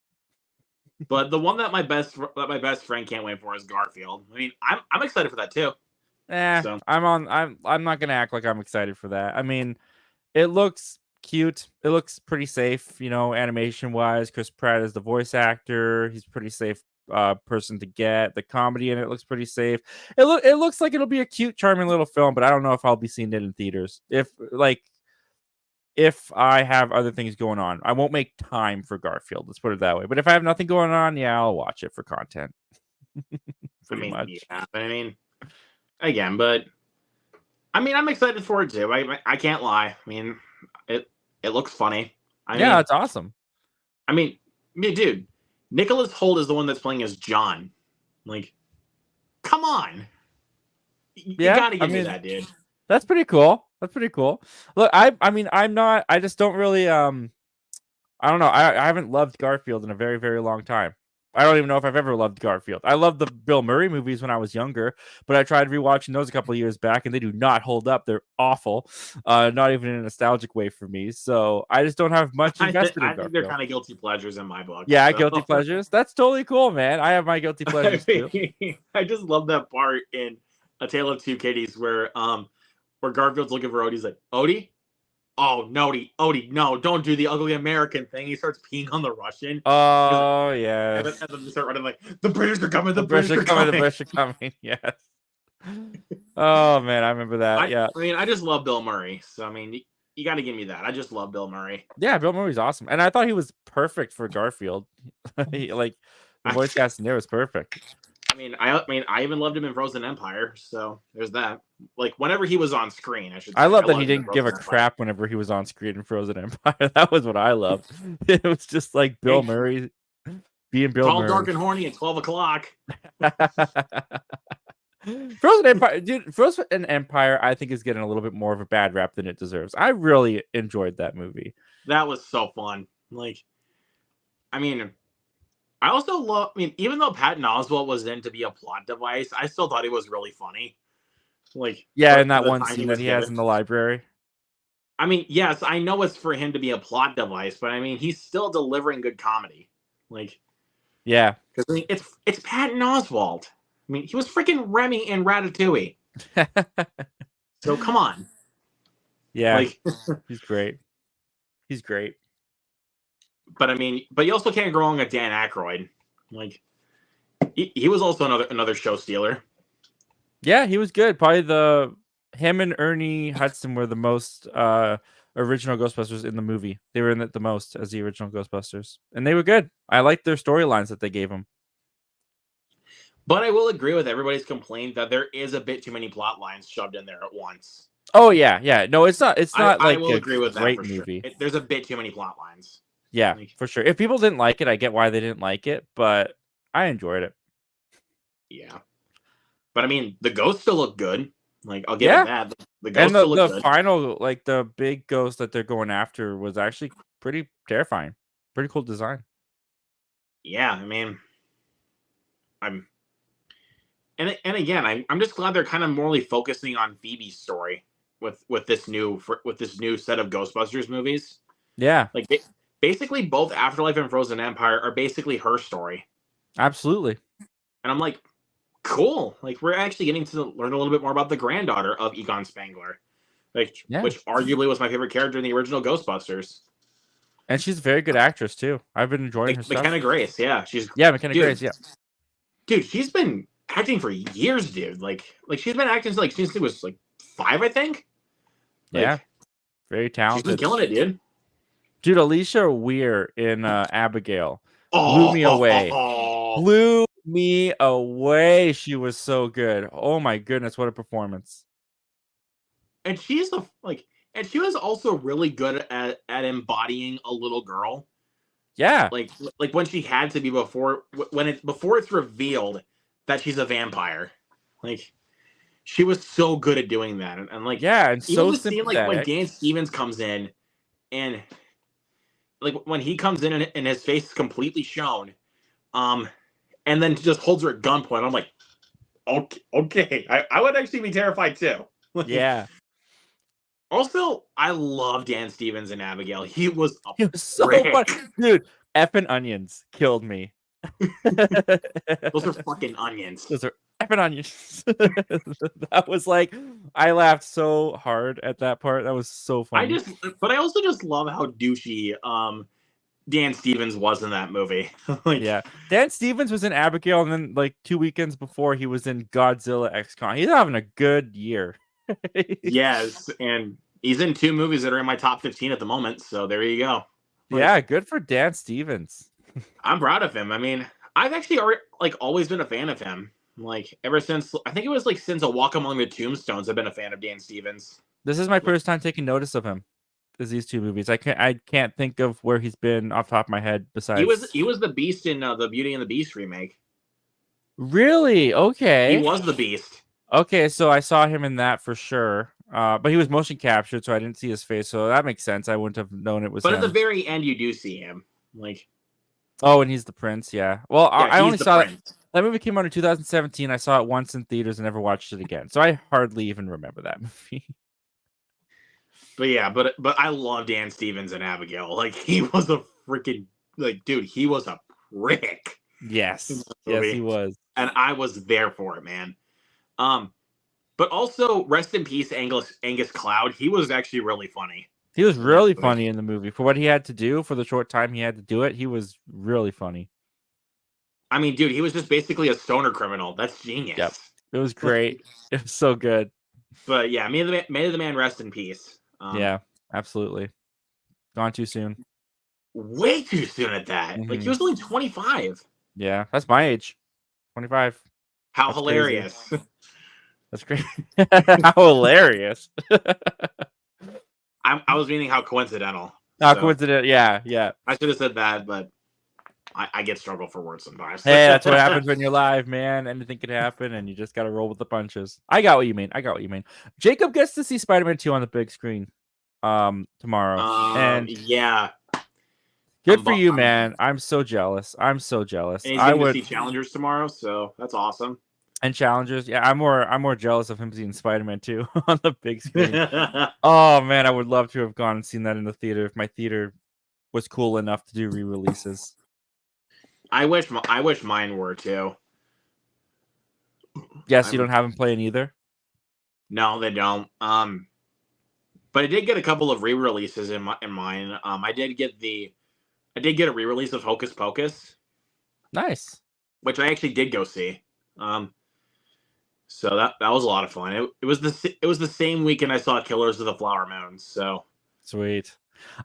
Speaker 1: But the one that my best friend can't wait for is Garfield. I mean, I'm excited for that too.
Speaker 2: So. I'm not gonna act like I'm excited for that. I mean, it looks cute. It looks pretty safe, animation wise. Chris Pratt is the voice actor. He's a pretty safe person to get. The comedy in it looks pretty safe. It looks like it'll be a cute, charming little film, but I don't know if I'll be seeing it in theaters. If I have other things going on, I won't make time for Garfield. Let's put it that way. But if I have nothing going on, yeah, I'll watch it for content. Pretty much.
Speaker 1: Yeah, I mean, again, but I mean, I'm excited for it too. I can't lie. I mean, it looks funny. I mean,
Speaker 2: it's awesome.
Speaker 1: I mean, dude, Nicholas Hoult is the one that's playing as John. Like, come on. You gotta give me that, dude.
Speaker 2: That's pretty cool. Look, I just don't really I don't know. I haven't loved Garfield in a very, very long time. I don't even know if I've ever loved Garfield. I loved the Bill Murray movies when I was younger, but I tried rewatching those a couple of years back, and they do not hold up. They're awful, not even in a nostalgic way for me. So I just don't have much invested in Garfield.
Speaker 1: I think they're kind of guilty pleasures in my book.
Speaker 2: Yeah, so. Guilty pleasures. That's totally cool, man. I have my guilty pleasures too.
Speaker 1: I just love that part in A Tale of Two Kitties where Garfield's looking for Odie. He's like, Odie? Oh, no, Odie, no, don't do the ugly American thing. He starts peeing on the Russian.
Speaker 2: Oh, yeah.
Speaker 1: And then they start running like, the British are coming, the British are coming.
Speaker 2: Yes. Oh, man, I remember that. I
Speaker 1: mean, I just love Bill Murray. So, I mean, you got to give me that. I just love Bill Murray.
Speaker 2: Yeah, Bill Murray's awesome. And I thought he was perfect for Garfield. The voice casting there was perfect.
Speaker 1: I mean, I even loved him in Frozen Empire, so there's that. Like, whenever he was on screen, I
Speaker 2: love that he didn't give a crap whenever he was on screen in Frozen Empire. That was what I loved. It was just like Bill Murray being Bill Murray.
Speaker 1: Tall, dark, and horny at 12 o'clock.
Speaker 2: Frozen Empire, dude. Frozen Empire, I think, is getting a little bit more of a bad rap than it deserves. I really enjoyed that movie.
Speaker 1: That was so fun. Like, I mean, I also love. I mean, even though Patton Oswalt was in to be a plot device, I still thought he was really funny. Like,
Speaker 2: yeah, in that one scene that he has in the library.
Speaker 1: I mean, yes, I know it's for him to be a plot device, but I mean, he's still delivering good comedy. Like,
Speaker 2: yeah,
Speaker 1: because I mean, it's Patton Oswalt. I mean, he was freaking Remy in Ratatouille. So come on.
Speaker 2: Yeah, like, he's great. He's great.
Speaker 1: But I mean, you also can't go wrong with Dan Aykroyd. Like, he was also another show stealer.
Speaker 2: Yeah, he was good. Probably him and Ernie Hudson were the most original Ghostbusters in the movie. They were in it the most as the original Ghostbusters, and they were good. I liked their storylines that they gave them.
Speaker 1: But I will agree with everybody's complaint that there is a bit too many plot lines shoved in there at once.
Speaker 2: Oh yeah. No, it's not. It's not
Speaker 1: I will agree with that for movie. Sure. There's a bit too many plot lines.
Speaker 2: Yeah,
Speaker 1: Like,
Speaker 2: for sure. If people didn't like it, I get why they didn't like it, but I enjoyed it.
Speaker 1: yeah. But I mean, the ghosts still look good. Like, I'll give it
Speaker 2: Yeah.
Speaker 1: that. The
Speaker 2: And
Speaker 1: ghosts still look
Speaker 2: the
Speaker 1: good.
Speaker 2: final, like the big ghost that they're going after was actually pretty terrifying. Pretty cool design.
Speaker 1: Yeah, I mean, I'm and again, I'm just glad they're kind of morely focusing on Phoebe's story with this new set of Ghostbusters movies.
Speaker 2: Yeah,
Speaker 1: Like basically both Afterlife and Frozen Empire are basically her story.
Speaker 2: absolutely.
Speaker 1: And I'm like, cool. Like we're actually getting to learn a little bit more about the granddaughter of Egon Spengler. Like
Speaker 2: Yeah.
Speaker 1: which arguably was my favorite character in the original Ghostbusters.
Speaker 2: And she's a very good actress too. I've been enjoying her stuff.
Speaker 1: McKenna Grace, yeah.
Speaker 2: McKenna
Speaker 1: dude,
Speaker 2: Grace, yeah.
Speaker 1: Dude, she's been acting for years, dude. Like she's been acting like since she was like 5, I think. Like,
Speaker 2: Yeah. Very
Speaker 1: she's been
Speaker 2: talented.
Speaker 1: killing it, dude.
Speaker 2: Dude, Alicia Weir in Abigail
Speaker 1: Oh,
Speaker 2: blew me away. Blew me away. She was so good. Oh my goodness, what a performance.
Speaker 1: And she's and she was also really good at embodying a little girl.
Speaker 2: Yeah.
Speaker 1: Like when she had to be before it's revealed that she's a vampire. Like she was so good at doing that. And like
Speaker 2: yeah, and
Speaker 1: even
Speaker 2: so
Speaker 1: the scene like when
Speaker 2: sympathetic.
Speaker 1: Dan Stevens comes in and like when he comes in and his face is completely shown, and then just holds her at gunpoint. I'm like, okay. I would actually be terrified too. Like,
Speaker 2: Yeah.
Speaker 1: Also, I love Dan Stevens and Abigail. He was
Speaker 2: so fun. Dude, effing onions killed me.
Speaker 1: Those are fucking onions.
Speaker 2: Those are effing onions. That was like, I laughed so hard at that part. That was so funny.
Speaker 1: But I also just love how douchey Dan Stevens was in that movie. Like,
Speaker 2: yeah, Dan Stevens was in Abigail, and then like 2 weekends before, he was in Godzilla X-Con. He's having a good year.
Speaker 1: Yes, and he's in 2 movies that are in my top 15 at the moment. So there you go. Like,
Speaker 2: yeah, good for Dan Stevens.
Speaker 1: I'm proud of him. I mean, I've actually always been a fan of him. Like ever since I think it was like since A Walk Among the Tombstones, I've been a fan of Dan Stevens.
Speaker 2: This is my first time taking notice of him. Is these 2 movies? I can't think of where he's been off the top of my head. Besides,
Speaker 1: He was the Beast in the Beauty and the Beast remake.
Speaker 2: Really? Okay.
Speaker 1: He was the Beast.
Speaker 2: Okay, so I saw him in that for sure. But he was motion captured, so I didn't see his face. So that makes sense. I wouldn't have known it was him.
Speaker 1: But at the very end, you do see him. Like,
Speaker 2: oh, and he's the prince. Yeah. Well,
Speaker 1: yeah,
Speaker 2: I only saw
Speaker 1: prince.
Speaker 2: that movie came out in 2017. I saw it once in theaters and never watched it again. So I hardly even remember that movie.
Speaker 1: But yeah, but I love Dan Stevens and Abigail. Like he was a freaking dude. He was a prick.
Speaker 2: Yes, yes, he was,
Speaker 1: and I was there for it, man. But also rest in peace, Angus Cloud. He was actually really funny.
Speaker 2: He was really funny in the movie for what he had to do for the short time he had to do it. He was really funny.
Speaker 1: I mean, dude, he was just basically a stoner criminal. That's genius.
Speaker 2: Yep, it was great. It was so good.
Speaker 1: But yeah, may the man rest in peace.
Speaker 2: Yeah, absolutely. Gone too soon.
Speaker 1: Way too soon at that. Mm-hmm. Like he was only 25.
Speaker 2: Yeah, that's my age. 25.
Speaker 1: How that's hilarious.
Speaker 2: That's great. How hilarious.
Speaker 1: I was meaning how coincidental.
Speaker 2: How coincidental. Yeah.
Speaker 1: I should have said that, but I get struggle for words sometimes.
Speaker 2: Hey, that's what happens when you're live, man. Anything could happen, and you just got to roll with the punches. I got what you mean. Jacob gets to see Spider-Man 2 on the big screen tomorrow. And
Speaker 1: yeah.
Speaker 2: Good for you, man. I'm so jealous. And he's going
Speaker 1: to see Challengers tomorrow, so that's awesome.
Speaker 2: And Challengers, yeah, I'm more jealous of him seeing Spider-Man 2 on the big screen. Oh man, I would love to have gone and seen that in the theater if my theater was cool enough to do re-releases.
Speaker 1: I wish mine were too.
Speaker 2: Yes, you don't have them playing either.
Speaker 1: No, they don't. But I did get a couple of re-releases in mine. I did get a re-release of Hocus Pocus.
Speaker 2: Nice. Which
Speaker 1: I actually did go see. So that was a lot of fun. It was the same weekend I saw Killers of the Flower Moon. So
Speaker 2: sweet.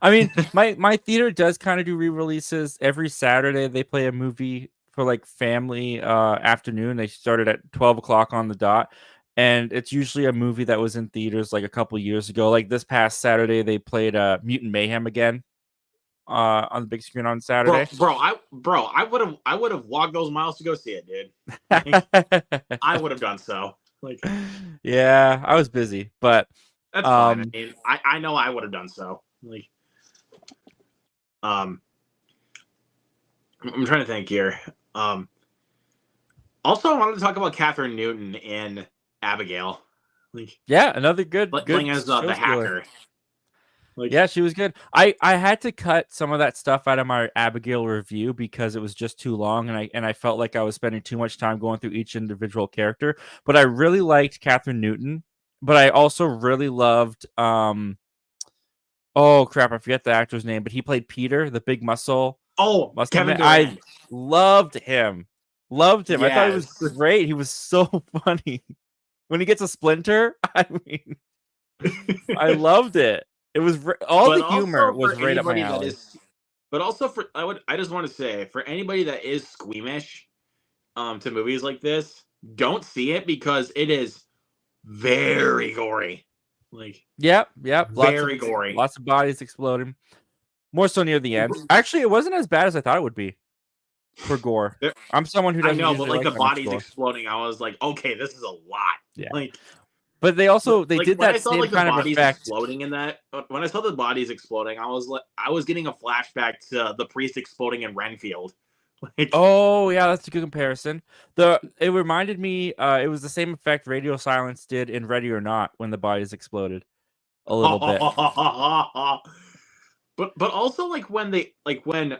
Speaker 2: I mean, my theater does kind of do re-releases every Saturday. They play a movie for like family afternoon. They started at 12 o'clock on the dot, and it's usually a movie that was in theaters like a couple years ago. Like this past Saturday, they played Mutant Mayhem again on the big screen on Saturday.
Speaker 1: I would have walked those miles to go see it, dude. Like, I would have done so. Like,
Speaker 2: yeah, I was busy, but
Speaker 1: that's fine. I mean, I know I would have done so. Like, I'm trying to think here. Also, I wanted to talk about Catherine Newton in Abigail. Like,
Speaker 2: yeah, another good
Speaker 1: playing as the hacker.
Speaker 2: Like, yeah, she was good. I had to cut some of that stuff out of my Abigail review because it was just too long, and I felt like I was spending too much time going through each individual character. But I really liked Catherine Newton. But I also really loved oh crap, I forget the actor's name, but he played Peter, the big muscle.
Speaker 1: Kevin Durant.
Speaker 2: I loved him. Loved him. Yes. I thought he was great. He was so funny. When he gets a splinter, I mean, I loved it. It was all the humor was right up my alley.
Speaker 1: But also I just want to say, for anybody that is squeamish to movies like this, don't see it because it is very gory. Like,
Speaker 2: yep,
Speaker 1: very gory.
Speaker 2: Lots of bodies exploding. More so near the end. Actually, it wasn't as bad as I thought it would be for gore. I'm someone who doesn't. I know,
Speaker 1: but like the bodies exploding, I was like, okay, this is a lot.
Speaker 2: Yeah.
Speaker 1: Like,
Speaker 2: but they also did that same kind of effect.
Speaker 1: Exploding in that, when I saw the bodies exploding, I was getting a flashback to the priest exploding in Renfield.
Speaker 2: Like, oh yeah, that's a good comparison. It reminded me. It was the same effect Radio Silence did in Ready or Not when the bodies exploded a little bit.
Speaker 1: But also when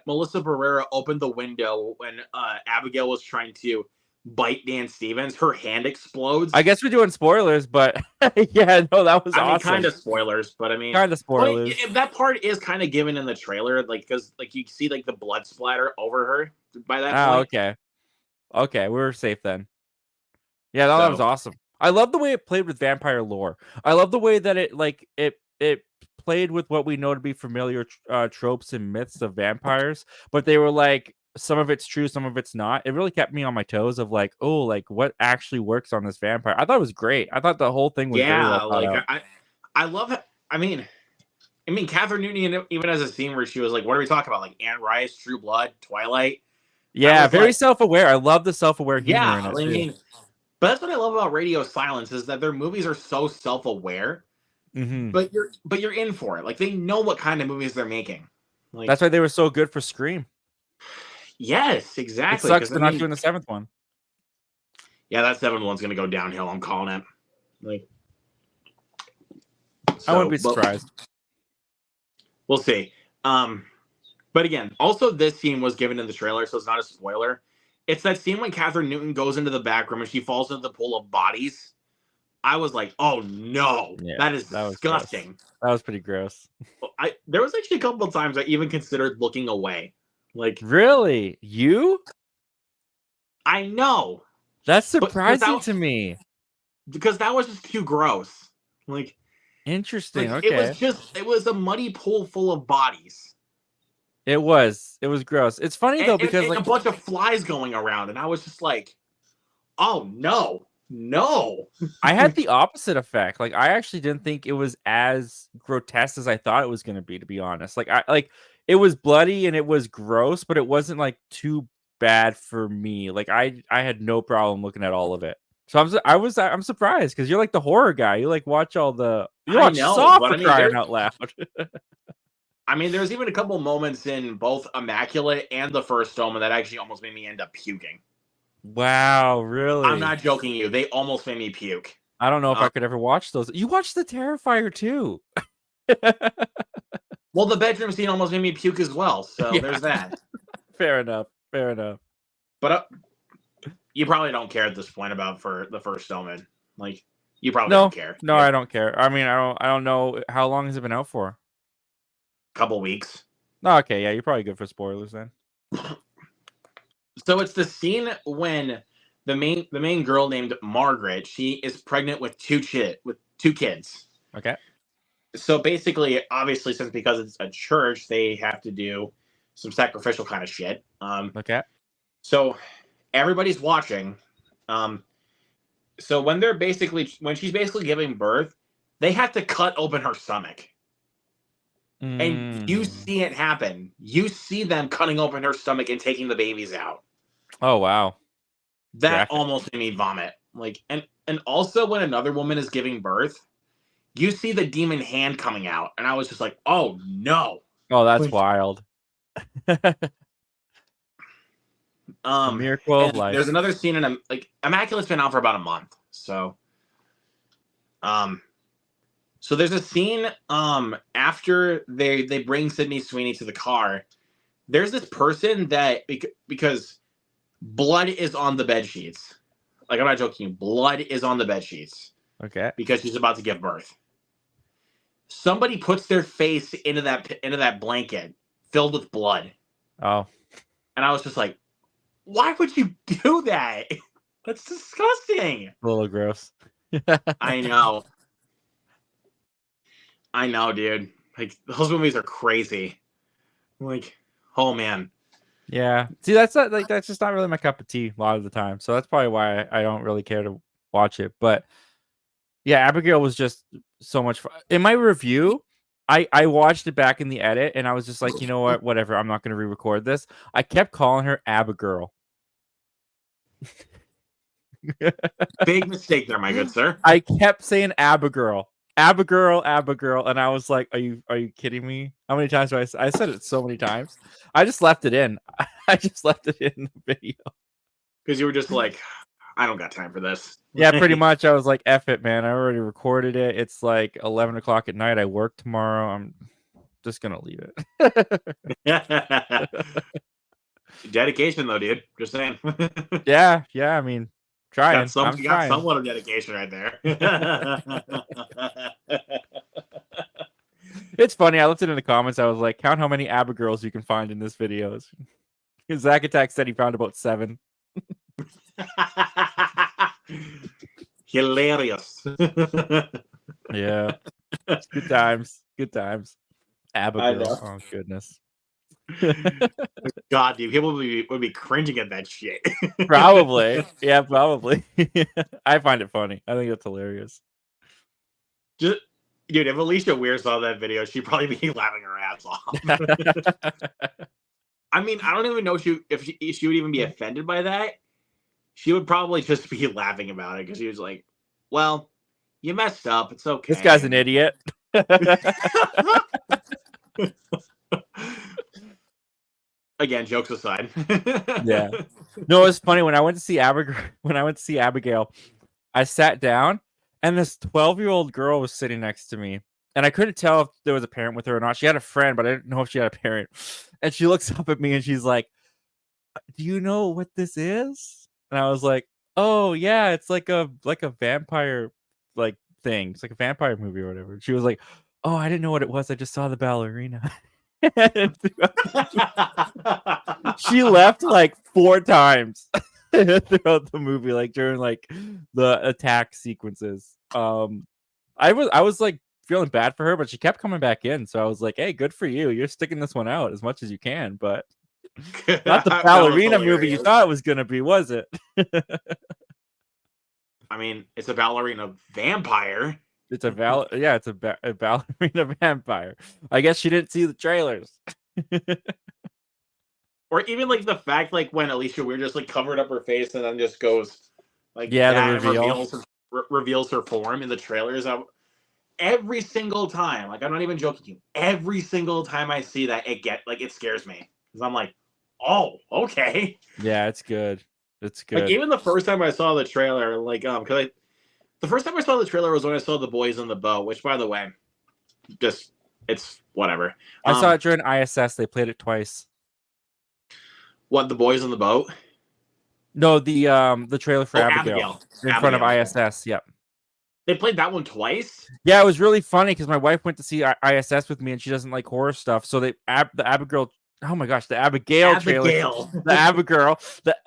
Speaker 1: Melissa Barrera opened the window when Abigail was trying to bite Dan Stevens, her hand explodes.
Speaker 2: I guess we're doing spoilers, but yeah, no, that was awesome.
Speaker 1: Kind of spoilers, but I mean,
Speaker 2: kind of spoilers.
Speaker 1: That part is kind of given in the trailer, because you see the blood splatter over her by that point.
Speaker 2: Okay, we're safe then. Yeah, that was awesome. I love the way it played with vampire lore. I love the way that it played with what we know to be familiar tropes and myths of vampires, but they were like, some of it's true, some of it's not. It really kept me on my toes of like, oh, like what actually works on this vampire. I thought it was great. I thought the whole thing was very well thought out.
Speaker 1: I love it. I mean, Catherine Newton even has a scene where she was like, what are we talking about? Like Anne Rice, True Blood, Twilight.
Speaker 2: Yeah, very self-aware. I love the self-aware humor in it.
Speaker 1: I mean, but that's what I love about Radio Silence is that their movies are so self-aware.
Speaker 2: Mm-hmm.
Speaker 1: But you're in for it. Like, they know what kind of movies they're making. Like,
Speaker 2: that's why they were so good for Scream.
Speaker 1: Yes, exactly.
Speaker 2: It sucks they're not doing the 7th one.
Speaker 1: Yeah, that 7th one's gonna go downhill. I'm calling it. Like,
Speaker 2: I wouldn't be surprised.
Speaker 1: We'll see. But again, also this scene was given in the trailer, so it's not a spoiler. It's that scene when Catherine Newton goes into the back room and she falls into the pool of bodies. I was like, oh no, that is disgusting.
Speaker 2: That was pretty gross.
Speaker 1: There was actually a couple of times I even considered looking away. Like,
Speaker 2: really? You?
Speaker 1: I know.
Speaker 2: That's surprising to me.
Speaker 1: Because that was just too gross. Like,
Speaker 2: interesting. Okay.
Speaker 1: It was a muddy pool full of bodies.
Speaker 2: It was gross. It's funny though, because
Speaker 1: like a bunch of flies going around, and I was just like, oh no.
Speaker 2: I had the opposite effect. Like, I actually didn't think it was as grotesque as I thought it was going to be honest. Like, it was bloody and it was gross, but it wasn't like too bad for me. Like, I had no problem looking at all of it. So I'm surprised because you're like the horror guy. You like watch all the Saw for crying out loud.
Speaker 1: I mean, there's even a couple moments in both Immaculate and the First Omen that actually almost made me end up puking.
Speaker 2: Wow, really?
Speaker 1: I'm not joking you. They almost made me puke.
Speaker 2: I don't know if I could ever watch those. You watched The Terrifier too.
Speaker 1: Well, the bedroom scene almost made me puke as well. So there's that.
Speaker 2: Fair enough.
Speaker 1: But you probably don't care at this point about for the First Omen. Like, you probably don't care.
Speaker 2: No, I don't care. I mean, I don't know how long has it been out for.
Speaker 1: Couple weeks.
Speaker 2: Oh, okay, yeah, you're probably good for spoilers then.
Speaker 1: So it's the scene when the main girl named Margaret, she is pregnant with two kids.
Speaker 2: Okay.
Speaker 1: So basically, obviously, because it's a church, they have to do some sacrificial kind of shit.
Speaker 2: Okay.
Speaker 1: So everybody's watching. So when she's basically giving birth, they have to cut open her stomach. And you
Speaker 2: Mm.
Speaker 1: see it happen. You see them cutting open her stomach and taking the babies out.
Speaker 2: Oh wow.
Speaker 1: That
Speaker 2: Graphic.
Speaker 1: almost made me vomit. Like, and also when another woman is giving birth, you see the demon hand coming out, and I was just like, oh no.
Speaker 2: Oh, that's
Speaker 1: Like,
Speaker 2: wild. The miracle of
Speaker 1: and there's
Speaker 2: life.
Speaker 1: another scene in like Immaculate's been out for about a month, so um so there's a scene after they bring Sydney Sweeney to the car. There's this person that because blood is on the bed sheets. Like, I'm not joking. Blood is on the bed sheets
Speaker 2: Okay.
Speaker 1: because she's about to give birth. Somebody puts their face into that blanket filled with blood,
Speaker 2: Oh,
Speaker 1: and I was just like, "Why would you do that? That's disgusting."
Speaker 2: a little gross.
Speaker 1: I know, dude. Like, those movies are crazy. Like, oh man.
Speaker 2: Yeah. See, that's not like that's just not really my cup of tea a lot of the time. So that's probably why I don't really care to watch it. But yeah, Abigail was just so much fun. In my review, I watched it back in the edit and I was just like, you know what, whatever. I'm not going to re-record this. I kept calling her Abigail.
Speaker 1: Big mistake there, my good sir.
Speaker 2: I kept saying Abigail, Abigail, Abigail, and I was like, "Are you kidding me? How many times do I said it so many times? I just left it in. I just left it in the video.
Speaker 1: Because you were just like, I don't got time for this.
Speaker 2: Yeah, pretty much. I was like, "F it, man. I already recorded it. It's like 11 o'clock at night. I work tomorrow. I'm just gonna leave it."
Speaker 1: Dedication, though, dude. Just saying.
Speaker 2: Yeah. I mean, trying. I'm
Speaker 1: You got
Speaker 2: trying.
Speaker 1: somewhat of dedication right there.
Speaker 2: It's funny. I looked it in the comments. I was like, count how many Abigails you can find in this video. Zack Attack said he found about 7.
Speaker 1: Hilarious.
Speaker 2: Yeah. Good times. Good times. Abigail. Oh goodness.
Speaker 1: God, dude, people would be cringing at that shit.
Speaker 2: Probably. Yeah, probably. I find it funny. I think it's hilarious.
Speaker 1: Just, dude, if Alicia Weir saw that video, she'd probably be laughing her ass off. I mean, I don't even know if she would even be offended by that. She would probably just be laughing about it because she was like, well, you messed up. It's okay.
Speaker 2: This guy's an idiot.
Speaker 1: Again, jokes aside.
Speaker 2: Yeah. No, it's funny when I went to see Abigail, I sat down and this 12-year-old girl was sitting next to me. And I couldn't tell if there was a parent with her or not. She had a friend, but I didn't know if she had a parent. And she looks up at me and she's like, "Do you know what this is?" And I was like, "Oh yeah, it's like a vampire like thing. It's like a vampire movie or whatever." She was like, "Oh, I didn't know what it was. I just saw the ballerina." She left like 4 times throughout the movie, like during like the attack sequences. I was like feeling bad for her, but she kept coming back in. So I was like, "Hey, good for you. You're sticking this one out as much as you can." But not the ballerina movie you thought it was gonna be, was it?
Speaker 1: I mean, it's a ballerina vampire.
Speaker 2: It's a ballerina vampire. I guess she didn't see the trailers.
Speaker 1: Or even like the fact, like when Alicia Weir just like covered up her face and then just goes like,
Speaker 2: yeah,
Speaker 1: that
Speaker 2: the reveal.
Speaker 1: reveals her form in the trailers. Every single time, like, I'm not even joking to you. Every single time I see that, it scares me because I'm like, oh, okay.
Speaker 2: Yeah, it's good. It's good.
Speaker 1: Like, even the first time I saw the trailer, like, because the first time I saw the trailer was when I saw The Boys on the Boat, which, by the way, just it's whatever.
Speaker 2: I saw it during ISS. They played it twice.
Speaker 1: What, The Boys on the Boat?
Speaker 2: No, the trailer for Abigail in front of ISS. Yep.
Speaker 1: They played that one twice.
Speaker 2: Yeah, it was really funny because my wife went to see ISS with me, and she doesn't like horror stuff. So the Abigail. Oh my gosh, the Abigail trailer. The Abigail.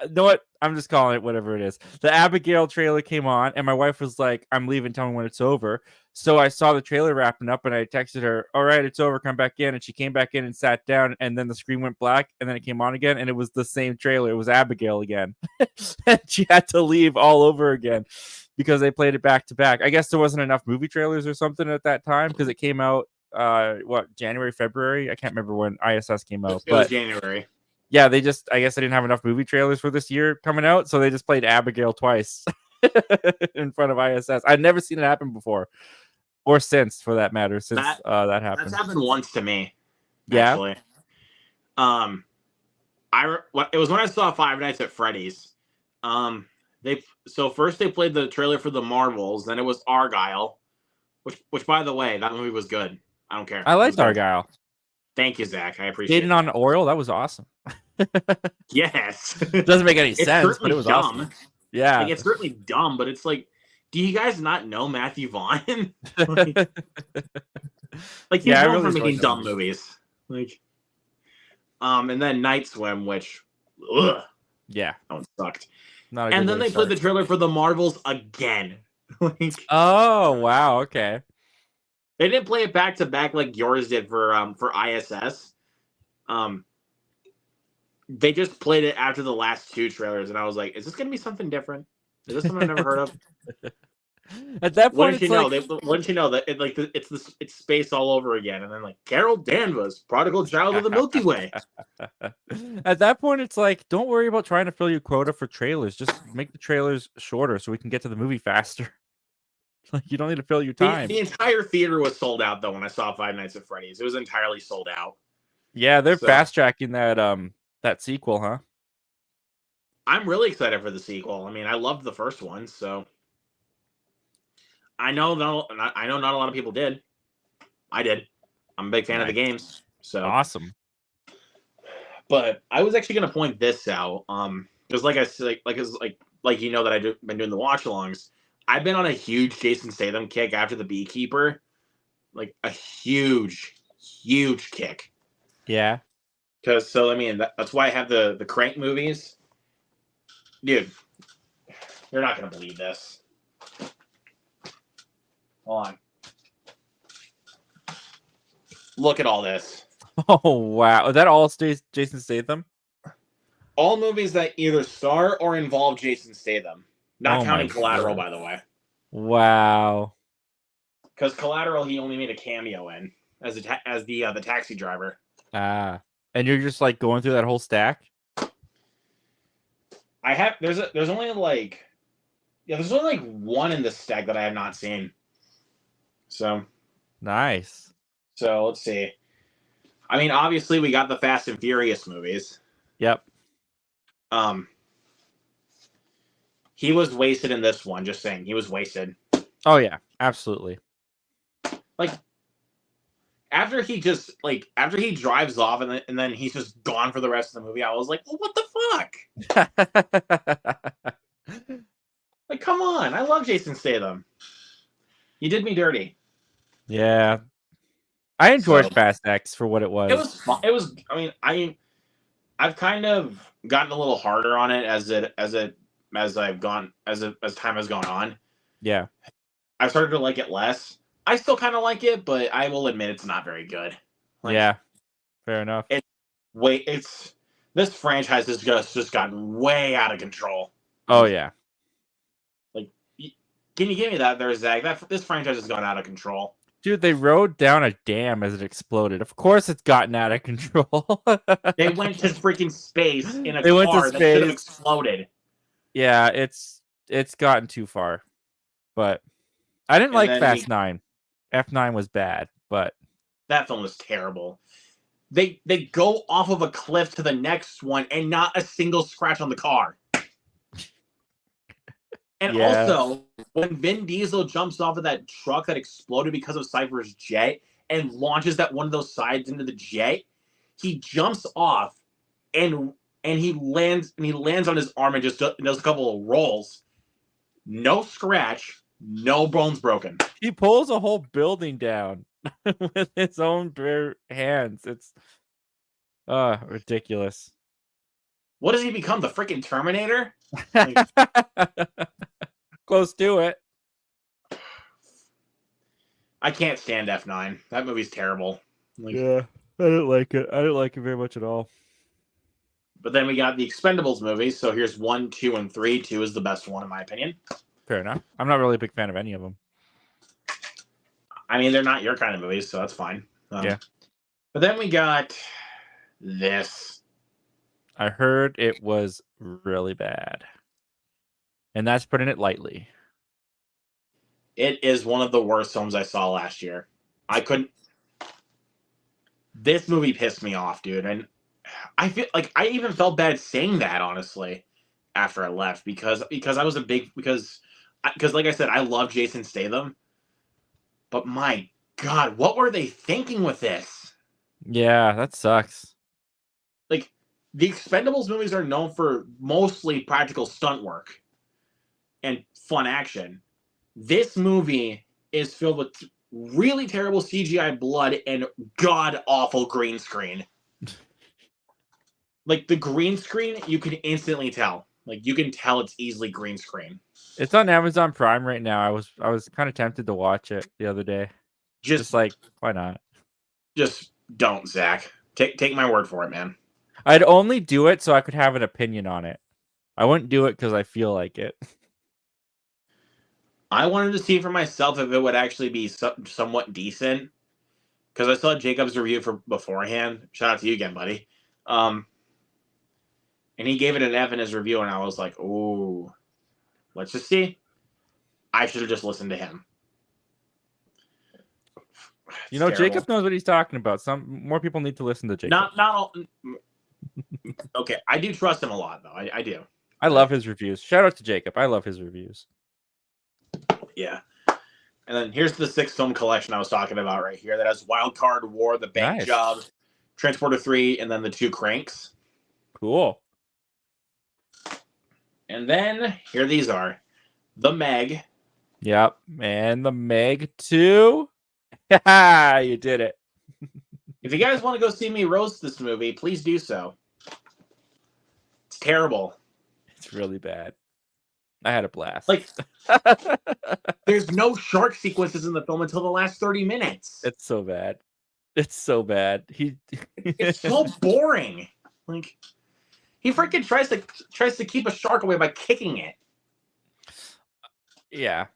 Speaker 2: Know what? I'm just calling it whatever it is. The Abigail trailer came on, and my wife was like, "I'm leaving. Tell me when it's over." So I saw the trailer wrapping up, and I texted her, "All right, it's over. Come back in." And she came back in and sat down, and then the screen went black, and then it came on again, and it was the same trailer. It was Abigail again. And she had to leave all over again because they played it back to back. I guess there wasn't enough movie trailers or something at that time because it came out what, January, February? I can't remember when ISS came out.
Speaker 1: It was
Speaker 2: But
Speaker 1: January.
Speaker 2: yeah, I guess they didn't have enough movie trailers for this year coming out, so they just played Abigail twice in front of ISS. I'd never seen it happen before, or since, for that matter, since that happened.
Speaker 1: That's happened once to me.
Speaker 2: Yeah.
Speaker 1: Actually. It was when I saw Five Nights at Freddy's. First they played the trailer for the Marvels, then it was Argyle, which by the way, that movie was good. I don't care.
Speaker 2: I liked Argyle.
Speaker 1: Thank you, Zach. I appreciate it.
Speaker 2: Dating on Oral, that was awesome.
Speaker 1: Yes.
Speaker 2: Doesn't make any sense, but it was
Speaker 1: dumb.
Speaker 2: Awesome. Yeah.
Speaker 1: Like, it's certainly dumb, but it's like, do you guys not know Matthew Vaughn? like he's known for making dumb movies. Like, and then Night Swim, which,
Speaker 2: yeah,
Speaker 1: that one sucked.
Speaker 2: And
Speaker 1: then they played the trailer for the Marvels again. Like,
Speaker 2: oh wow, okay.
Speaker 1: They didn't play it back to back like yours did for ISS. They just played it after the last two trailers, and I was like, "Is this gonna be something different? Is this something I've never heard of?"
Speaker 2: At that point,
Speaker 1: wouldn't you know that it's space all over again, and then like Carol Danvers, prodigal child of the Milky Way.
Speaker 2: At that point, it's like, don't worry about trying to fill your quota for trailers. Just make the trailers shorter so we can get to the movie faster. Like, you don't need to fill your time.
Speaker 1: The entire theater was sold out though when I saw Five Nights at Freddy's. It was entirely sold out.
Speaker 2: Yeah, they're fast tracking that sequel, huh?
Speaker 1: I'm really excited for the sequel. I mean, I loved the first one, so I know not a lot of people did. I did. I'm a big fan of the games. So
Speaker 2: awesome.
Speaker 1: But I was actually going to point this out. Because like I said, like you know that I've been doing the watch-alongs. I've been on a huge Jason Statham kick after The Beekeeper, like a huge kick.
Speaker 2: Yeah.
Speaker 1: Because I mean that's why I have the Crank movies, dude. You're not gonna believe this. Hold on. Look at all this.
Speaker 2: Oh wow! Is that all Jason Statham?
Speaker 1: All movies that either star or involve Jason Statham. Not counting Collateral, by the way.
Speaker 2: Wow.
Speaker 1: Because Collateral, he only made a cameo in as the taxi driver.
Speaker 2: Ah, and you're just like going through that whole stack.
Speaker 1: There's only like one in the stack that I have not seen. So
Speaker 2: nice.
Speaker 1: So let's see. I mean, obviously we got the Fast and Furious movies.
Speaker 2: Yep.
Speaker 1: He was wasted in this one, just saying. He was wasted.
Speaker 2: Oh yeah, absolutely.
Speaker 1: Like after he drives off and then he's just gone for the rest of the movie, I was like, well, what the fuck? Like, come on. I love Jason Statham. You did me dirty.
Speaker 2: Yeah. I enjoyed Fast X for what it was.
Speaker 1: It was fun. It was, I mean, I've kind of gotten a little harder on it as time has gone on.
Speaker 2: Yeah.
Speaker 1: I've started to like it less. I still kind of like it, but I will admit it's not very good. Like,
Speaker 2: yeah. Fair enough.
Speaker 1: This franchise has just gotten way out of control.
Speaker 2: Oh yeah.
Speaker 1: Like, can you give me that there, Zach? This franchise has gone out of control.
Speaker 2: Dude, they rode down a dam as it exploded. Of course it's gotten out of control.
Speaker 1: They went to freaking space in a car that should have exploded.
Speaker 2: Yeah, it's gotten too far. But I didn't like Fast 9. F9 was bad, but
Speaker 1: that film was terrible. They go off of a cliff to the next one and not a single scratch on the car. And also, when Vin Diesel jumps off of that truck that exploded because of Cypher's jet and launches that one of those sides into the jet, he jumps off and he lands on his arm and just does a couple of rolls. No scratch, no bones broken.
Speaker 2: He pulls a whole building down with his own bare hands. It's ridiculous.
Speaker 1: What does he become? The freaking Terminator?
Speaker 2: Close to it.
Speaker 1: I can't stand F9. That movie's terrible.
Speaker 2: Yeah, I didn't like it. I didn't like it very much at all.
Speaker 1: But then we got the Expendables movies. So here's 1, 2, and 3. 2 is the best one, in my opinion.
Speaker 2: Fair enough. I'm not really a big fan of any of them.
Speaker 1: I mean, they're not your kind of movies, so that's fine.
Speaker 2: Yeah.
Speaker 1: But then we got this.
Speaker 2: I heard it was really bad. And that's putting it lightly.
Speaker 1: It is one of the worst films I saw last year. I couldn't. This movie pissed me off, dude. And I feel like I even felt bad saying that, honestly, after I left because I was a big because like I said, I love Jason Statham, but my God, what were they thinking with this?
Speaker 2: Yeah, that sucks.
Speaker 1: Like the Expendables movies are known for mostly practical stunt work and fun action. This movie is filled with really terrible CGI blood and god awful green screen. Like the green screen, you can instantly tell. Like you can tell it's easily green screen.
Speaker 2: It's on Amazon Prime right now. I was kind of tempted to watch it the other day. Just like, why not?
Speaker 1: Just don't, Zach. Take my word for it, man.
Speaker 2: I'd only do it so I could have an opinion on it. I wouldn't do it because I feel like it.
Speaker 1: I wanted to see for myself if it would actually be somewhat decent. Because I saw Jacob's review for beforehand. Shout out to you again, buddy. And he gave it an F in his review, and I was like, "Ooh, let's just see." I should have just listened to him.
Speaker 2: You know, terrible. Jacob knows what he's talking about. Some more people need to listen to Jacob.
Speaker 1: Not all. Okay, I do trust him a lot, though. I do.
Speaker 2: I love his reviews. Shout out to Jacob. I love his reviews.
Speaker 1: Yeah. And then here's the 6 film collection I was talking about right here. That has Wild Card War, The Bank Job, Transporter 3, and then the 2 Cranks.
Speaker 2: Cool.
Speaker 1: And then here these are. The Meg.
Speaker 2: Yep. And The Meg 2. You did it.
Speaker 1: If you guys want to go see me roast this movie, please do so. It's terrible.
Speaker 2: It's really bad. I had a blast.
Speaker 1: Like, there's no shark sequences in the film until the last 30 minutes.
Speaker 2: It's so bad. It's so bad.
Speaker 1: It's so boring. Like, he freaking tries to keep a shark away by kicking it.
Speaker 2: Yeah.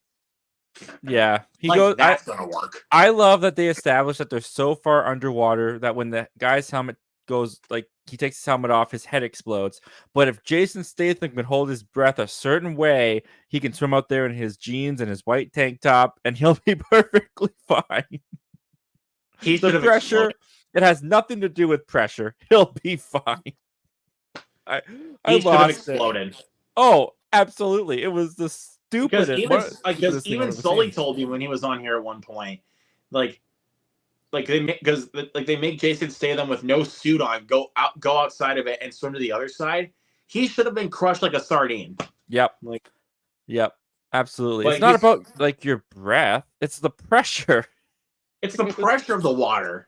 Speaker 2: Yeah. He
Speaker 1: like,
Speaker 2: goes.
Speaker 1: That's gonna work.
Speaker 2: I love that they established that they're so far underwater that when the guy's helmet goes, like, he takes his helmet off, his head explodes. But if Jason Statham can hold his breath a certain way, he can swim out there in his jeans and his white tank top, and he'll be perfectly fine. The pressure, it has nothing to do with pressure. He'll be fine. I lost
Speaker 1: exploded.
Speaker 2: Oh, absolutely. It was the stupidest.
Speaker 1: Because even Sully told me when he was on here at one point, they make Jason Statham with no suit on go outside of it and swim to the other side. He should have been crushed like a sardine.
Speaker 2: Yep. Yep. Absolutely. It's not about like your breath. It's the pressure.
Speaker 1: It's the pressure of the water.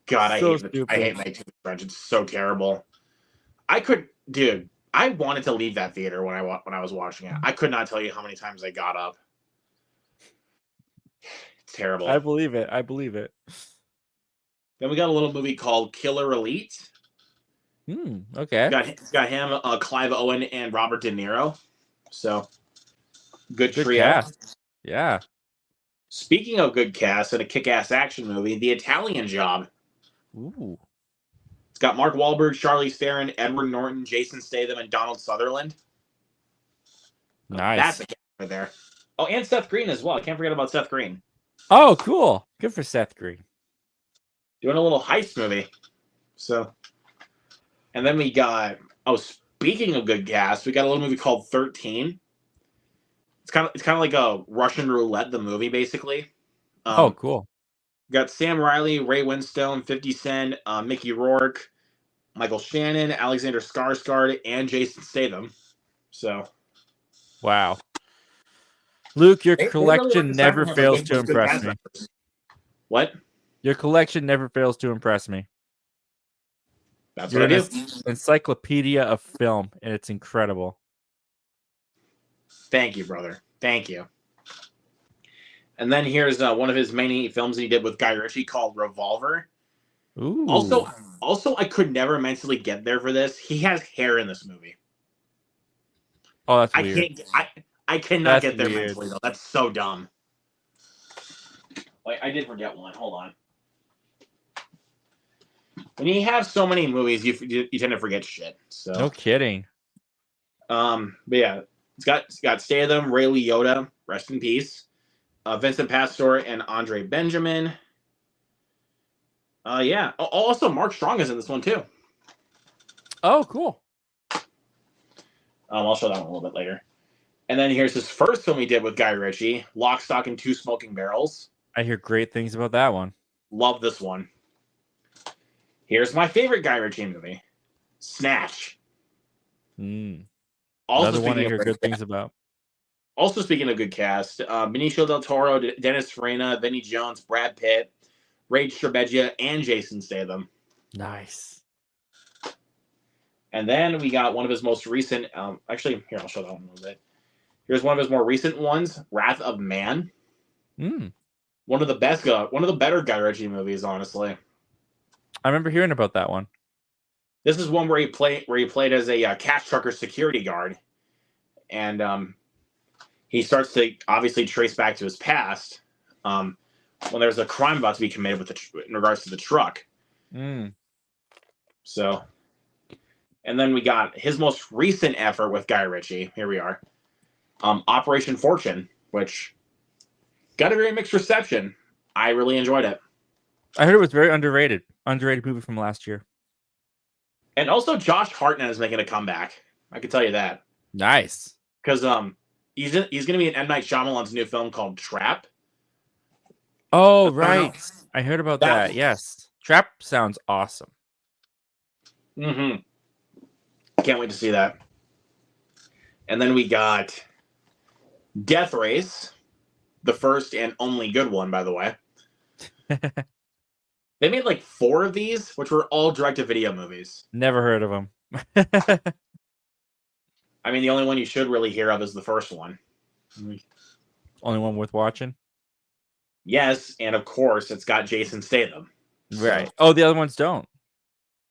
Speaker 1: God, I hate Night to the French. It's so terrible. I wanted to leave that theater when I was watching it. I could not tell you how many times I got up. It's terrible.
Speaker 2: I believe it.
Speaker 1: Then we got a little movie called Killer Elite.
Speaker 2: Okay.
Speaker 1: It's got him, Clive Owen, and Robert De Niro. So, good trio.
Speaker 2: Cast. Yeah.
Speaker 1: Speaking of good cast and a kick-ass action movie, The Italian Job.
Speaker 2: Ooh.
Speaker 1: It's got Mark Wahlberg, Charlize Theron, Edward Norton, Jason Statham, and Donald Sutherland.
Speaker 2: Nice.
Speaker 1: That's a cast right there. Oh, and Seth Green as well. I can't forget about Seth Green.
Speaker 2: Oh, cool. Good for Seth Green.
Speaker 1: Doing a little heist movie. So, and then we got, speaking of good cast, we got a little movie called 13. It's kind of like a Russian roulette, the movie, basically.
Speaker 2: Cool.
Speaker 1: Got Sam Riley, Ray Winstone, 50 Cent, Mickey Rourke, Michael Shannon, Alexander Skarsgård, and Jason Statham. So,
Speaker 2: wow. Luke, your collection never fails to impress me.
Speaker 1: What?
Speaker 2: Your collection never fails to impress me.
Speaker 1: That's what I do.
Speaker 2: Encyclopedia of film, and it's incredible.
Speaker 1: Thank you, brother. Thank you. And then here's one of his many films he did with Guy Ritchie called Revolver.
Speaker 2: Ooh.
Speaker 1: Also, I could never mentally get there for this. He has hair in this movie.
Speaker 2: Oh, that's weird.
Speaker 1: I cannot get there mentally though. That's so dumb. Like I did forget one. Hold on. When you have so many movies, you tend to forget shit. So
Speaker 2: no kidding.
Speaker 1: But yeah, it's got Statham, Ray Liotta, rest in peace, Vincent Pastore, and Andre Benjamin. Yeah. Also, Mark Strong is in this one too.
Speaker 2: Oh, cool.
Speaker 1: I'll show that one a little bit later. And then here's his first film he did with Guy Ritchie, Lock, Stock, and Two Smoking Barrels.
Speaker 2: I hear great things about that one.
Speaker 1: Love this one. Here's my favorite Guy Ritchie movie, Snatch.
Speaker 2: Another one I hear good things about.
Speaker 1: Also speaking of good cast, Benicio del Toro, Dennis Farina, Vinnie Jones, Brad Pitt, Ray Trebegia, and Jason Statham.
Speaker 2: Nice.
Speaker 1: And then we got one of his most recent. Actually, here I'll show that one a little bit. Here's one of his more recent ones, Wrath of Man. One of the best, one of the better Guy Ritchie movies, honestly.
Speaker 2: I remember hearing about that one.
Speaker 1: This is one where he played as a cash trucker security guard, and he starts to obviously trace back to his past when there's a crime about to be committed in regards to the truck. So, and then we got his most recent effort with Guy Ritchie. Here we are, Operation Fortune, which got a very mixed reception. I really enjoyed it.
Speaker 2: I heard it was very underrated. Underrated movie from last year.
Speaker 1: And also, Josh Hartnett is making a comeback. I can tell you that.
Speaker 2: Nice.
Speaker 1: Because he's going to be in M. Night Shyamalan's new film called Trap.
Speaker 2: Oh, right. I heard about that. Yes. Trap sounds awesome.
Speaker 1: Mm-hmm. Can't wait to see that. And then we got Death Race, the first and only good one, by the way. They made like 4 of these, which were all direct-to-video movies.
Speaker 2: Never heard of them.
Speaker 1: I mean, the only one you should really hear of is the first one.
Speaker 2: Only one worth watching?
Speaker 1: Yes, and of course, it's got Jason Statham.
Speaker 2: Right. So, oh, the other ones don't?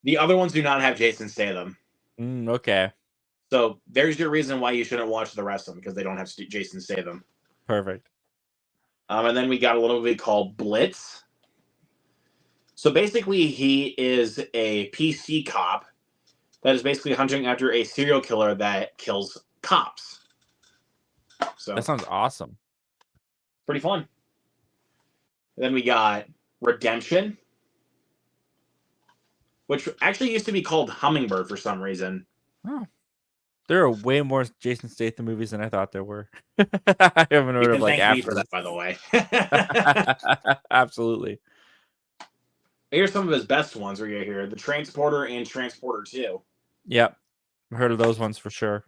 Speaker 1: The other ones do not have Jason Statham.
Speaker 2: Okay.
Speaker 1: So there's your reason why you shouldn't watch the rest of them, because they don't have Jason Statham.
Speaker 2: Perfect.
Speaker 1: And then we got a little movie called Blitz. So basically, he is a PC cop that is basically hunting after a serial killer that kills cops. So
Speaker 2: that sounds awesome.
Speaker 1: Pretty fun. And then we got Redemption, which actually used to be called Hummingbird for some reason.
Speaker 2: Oh. There are way more Jason Statham movies than I thought there were. I haven't heard of like
Speaker 1: after me for that, by the way.
Speaker 2: Absolutely.
Speaker 1: Here's some of his best ones right here: The Transporter and Transporter 2.
Speaker 2: Yep, I've heard of those ones for sure.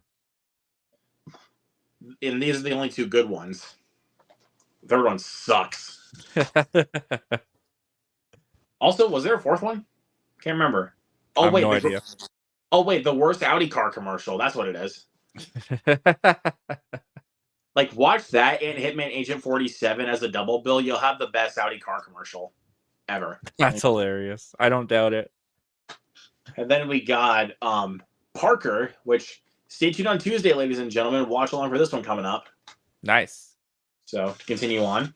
Speaker 1: And these are the only 2 good ones. The third one sucks. Also, was there a 4th one? Can't remember. Oh wait,
Speaker 2: no idea.
Speaker 1: Oh wait, the worst Audi car commercial. That's what it is. Like, watch that and Hitman Agent 47 as a double bill. You'll have the best Audi car commercial ever.
Speaker 2: That's hilarious. I don't doubt it.
Speaker 1: And then we got Parker, which stay tuned on Tuesday, ladies and gentlemen. Watch along for this one coming up.
Speaker 2: Nice.
Speaker 1: So to continue on.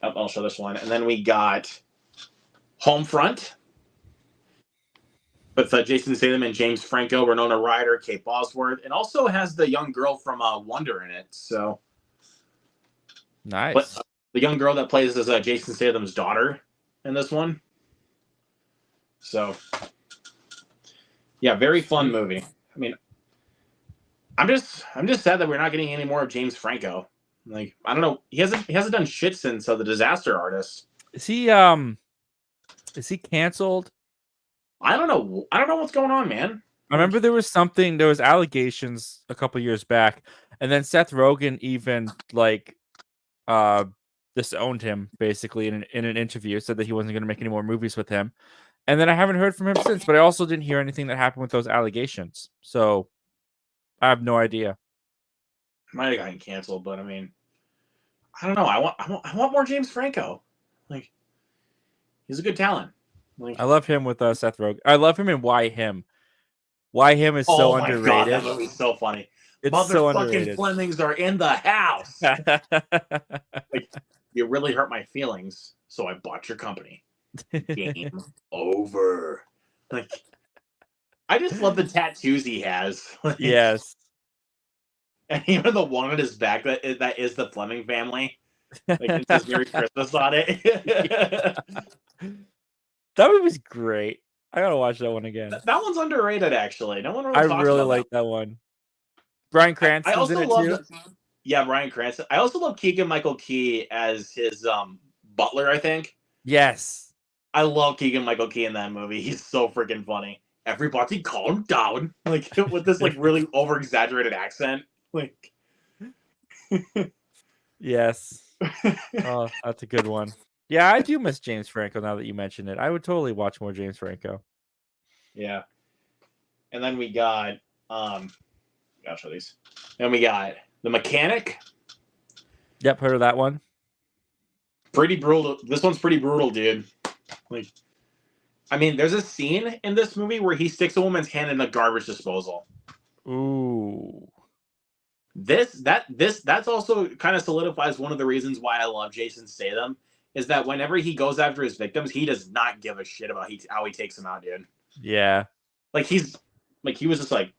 Speaker 1: I'll show this one. And then we got Homefront with Jason Statham and James Franco, Winona Ryder, Kate Bosworth, and also has the young girl from Wonder in it. So
Speaker 2: nice.
Speaker 1: But the young girl that plays as Jason Statham's daughter in this one. So yeah, very fun movie. I mean, I'm just sad that we're not getting any more of James Franco. Like, I don't know, he hasn't done shit since The Disaster Artist.
Speaker 2: Is he canceled?
Speaker 1: I don't know what's going on, man.
Speaker 2: I remember there was allegations a couple years back, and then Seth Rogen even like disowned him basically in an interview, said that he wasn't going to make any more movies with him. And then I haven't heard from him since, but I also didn't hear anything that happened with those allegations. So I have no idea.
Speaker 1: Might have gotten canceled, but I mean, I don't know. I want more James Franco. Like, he's a good talent. Like,
Speaker 2: I love him with Seth Rogen. I love him in Why Him. Why Him is so underrated.
Speaker 1: God, that movie's so funny.
Speaker 2: It's so
Speaker 1: Motherfucking
Speaker 2: underrated.
Speaker 1: Flemings are in the house. Like, you really hurt my feelings, so I bought your company. Game over. Like, I just love the tattoos he has. Like,
Speaker 2: Yes.
Speaker 1: and even the one on his back that is the Fleming family. Like, it says Merry Christmas on it.
Speaker 2: That movie's great. I gotta watch that one again.
Speaker 1: That one's underrated, actually. No one really
Speaker 2: I
Speaker 1: talks
Speaker 2: really
Speaker 1: about
Speaker 2: like that one. Bryan
Speaker 1: I
Speaker 2: Cranston's in
Speaker 1: also
Speaker 2: it
Speaker 1: love
Speaker 2: too.
Speaker 1: yeah, Bryan Cranston. I also love Keegan Michael Key as his butler, I think.
Speaker 2: Yes.
Speaker 1: I love Keegan Michael Key in that movie. He's so freaking funny. Everybody calm down. Like with this like really over exaggerated accent. Like
Speaker 2: Yes. Oh, that's a good one. Yeah, I do miss James Franco now that you mention it. I would totally watch more James Franco.
Speaker 1: yeah. And then we got I'll show these. Then we got The Mechanic.
Speaker 2: Yep, heard of that one.
Speaker 1: Pretty brutal. This one's pretty brutal, dude. Like I mean, there's a scene in this movie where he sticks a woman's hand in a garbage disposal.
Speaker 2: Ooh.
Speaker 1: That's also kind of solidifies one of the reasons why I love Jason Statham is that whenever he goes after his victims, he does not give a shit about how he takes them out, dude.
Speaker 2: Yeah.
Speaker 1: Like he was just like,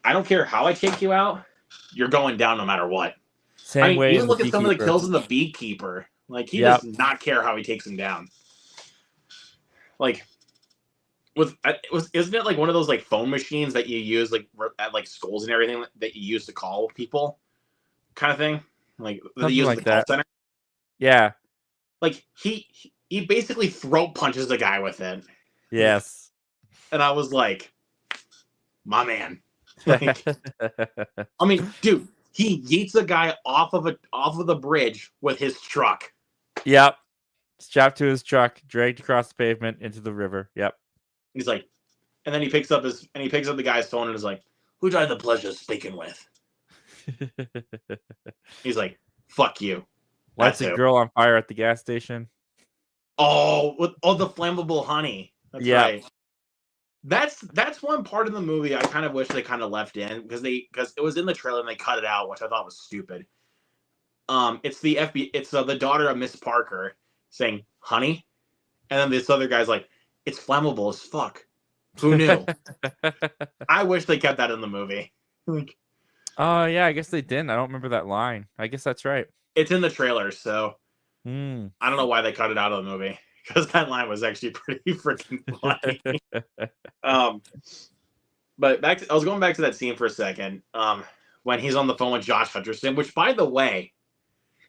Speaker 1: I don't care how I take you out, you're going down no matter what.
Speaker 2: Same
Speaker 1: I mean,
Speaker 2: way
Speaker 1: even
Speaker 2: in The
Speaker 1: look at some of the
Speaker 2: Beekeeper.
Speaker 1: kills in The Beekeeper. Like he
Speaker 2: Yep.
Speaker 1: does not care how he takes him down. Like isn't it like one of those like phone machines that you use like at like schools and everything that you use to call people, kind of thing, like that they
Speaker 2: Something
Speaker 1: use
Speaker 2: like
Speaker 1: at the call
Speaker 2: that.
Speaker 1: center.
Speaker 2: Yeah.
Speaker 1: Like he basically throat punches the guy with it.
Speaker 2: Yes.
Speaker 1: And I was like, my man. Like, I mean, dude, he yeets a guy off of the bridge with his truck.
Speaker 2: Yep. Strapped to his truck, dragged across the pavement into the river. Yep.
Speaker 1: He's like, and then he picks up the guy's phone and is like, "Who do I have the pleasure of speaking with?" He's like, "Fuck you."
Speaker 2: Lights
Speaker 1: That's
Speaker 2: a
Speaker 1: who.
Speaker 2: girl on fire at the gas station.
Speaker 1: Oh, the flammable honey. That's
Speaker 2: Yep.
Speaker 1: right. That's one part of the movie I kind of wish they kind of left in because it was in the trailer and they cut it out, which I thought was stupid. It's the daughter of Miss Parker saying honey, and then this other guy's like, it's flammable as fuck. Who knew? I wish they kept that in the movie.
Speaker 2: Oh yeah, I guess they didn't. I don't remember that line. I guess that's right.
Speaker 1: It's in the trailer, so
Speaker 2: I
Speaker 1: don't know why they cut it out of the movie because that line was actually pretty freaking funny. But I was going back to that scene for a second. When he's on the phone with Josh Hutcherson, which by the way,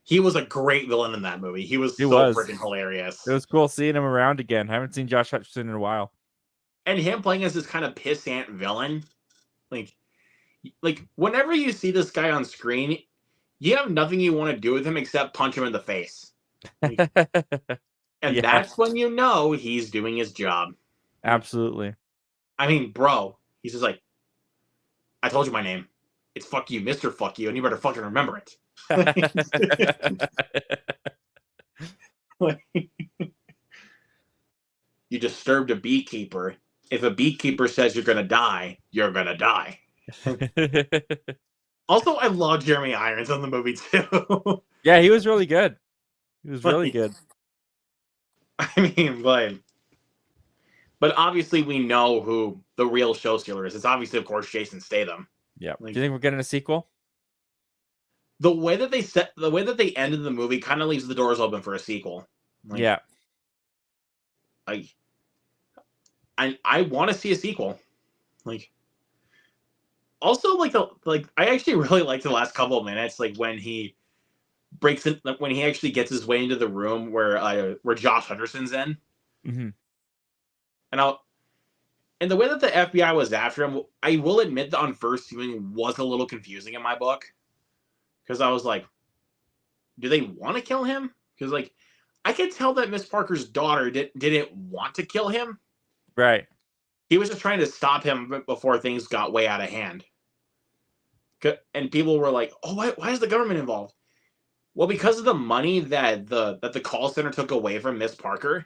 Speaker 1: he was a great villain in that movie. He was freaking hilarious.
Speaker 2: It was cool seeing him around again. I haven't seen Josh Hutcherson in a while.
Speaker 1: And him playing as this kind of pissant villain, like whenever you see this guy on screen, you have nothing you want to do with him except punch him in the face. And that's when you know he's doing his job.
Speaker 2: Absolutely.
Speaker 1: I mean, bro, he's just like, I told you my name. It's fuck you, Mr. Fuck you, and you better fucking remember it. You disturbed a beekeeper. If a beekeeper says you're gonna die, you're gonna die. Also, I love Jeremy Irons in the movie too.
Speaker 2: Yeah, he was really good. He was really good.
Speaker 1: I mean, but obviously we know who the real show stealer is. It's obviously, of course, Jason Statham.
Speaker 2: Yeah. Do you think we're getting a sequel?
Speaker 1: The way that they ended the movie kind of leaves the doors open for a sequel.
Speaker 2: Yeah.
Speaker 1: I want to see a sequel. Also, I actually really liked the last couple of minutes, like when he breaks in, when he actually gets his way into the room where Josh Hutcherson's in.
Speaker 2: Mm-hmm.
Speaker 1: And the way that the FBI was after him, I will admit that on first viewing was a little confusing in my book, because I was like, do they want to kill him? Because I could tell that Miss Parker's daughter didn't want to kill him.
Speaker 2: Right.
Speaker 1: He was just trying to stop him before things got way out of hand. And people were like, "Oh, why is the government involved?" Well, because of the money that the call center took away from Miss Parker.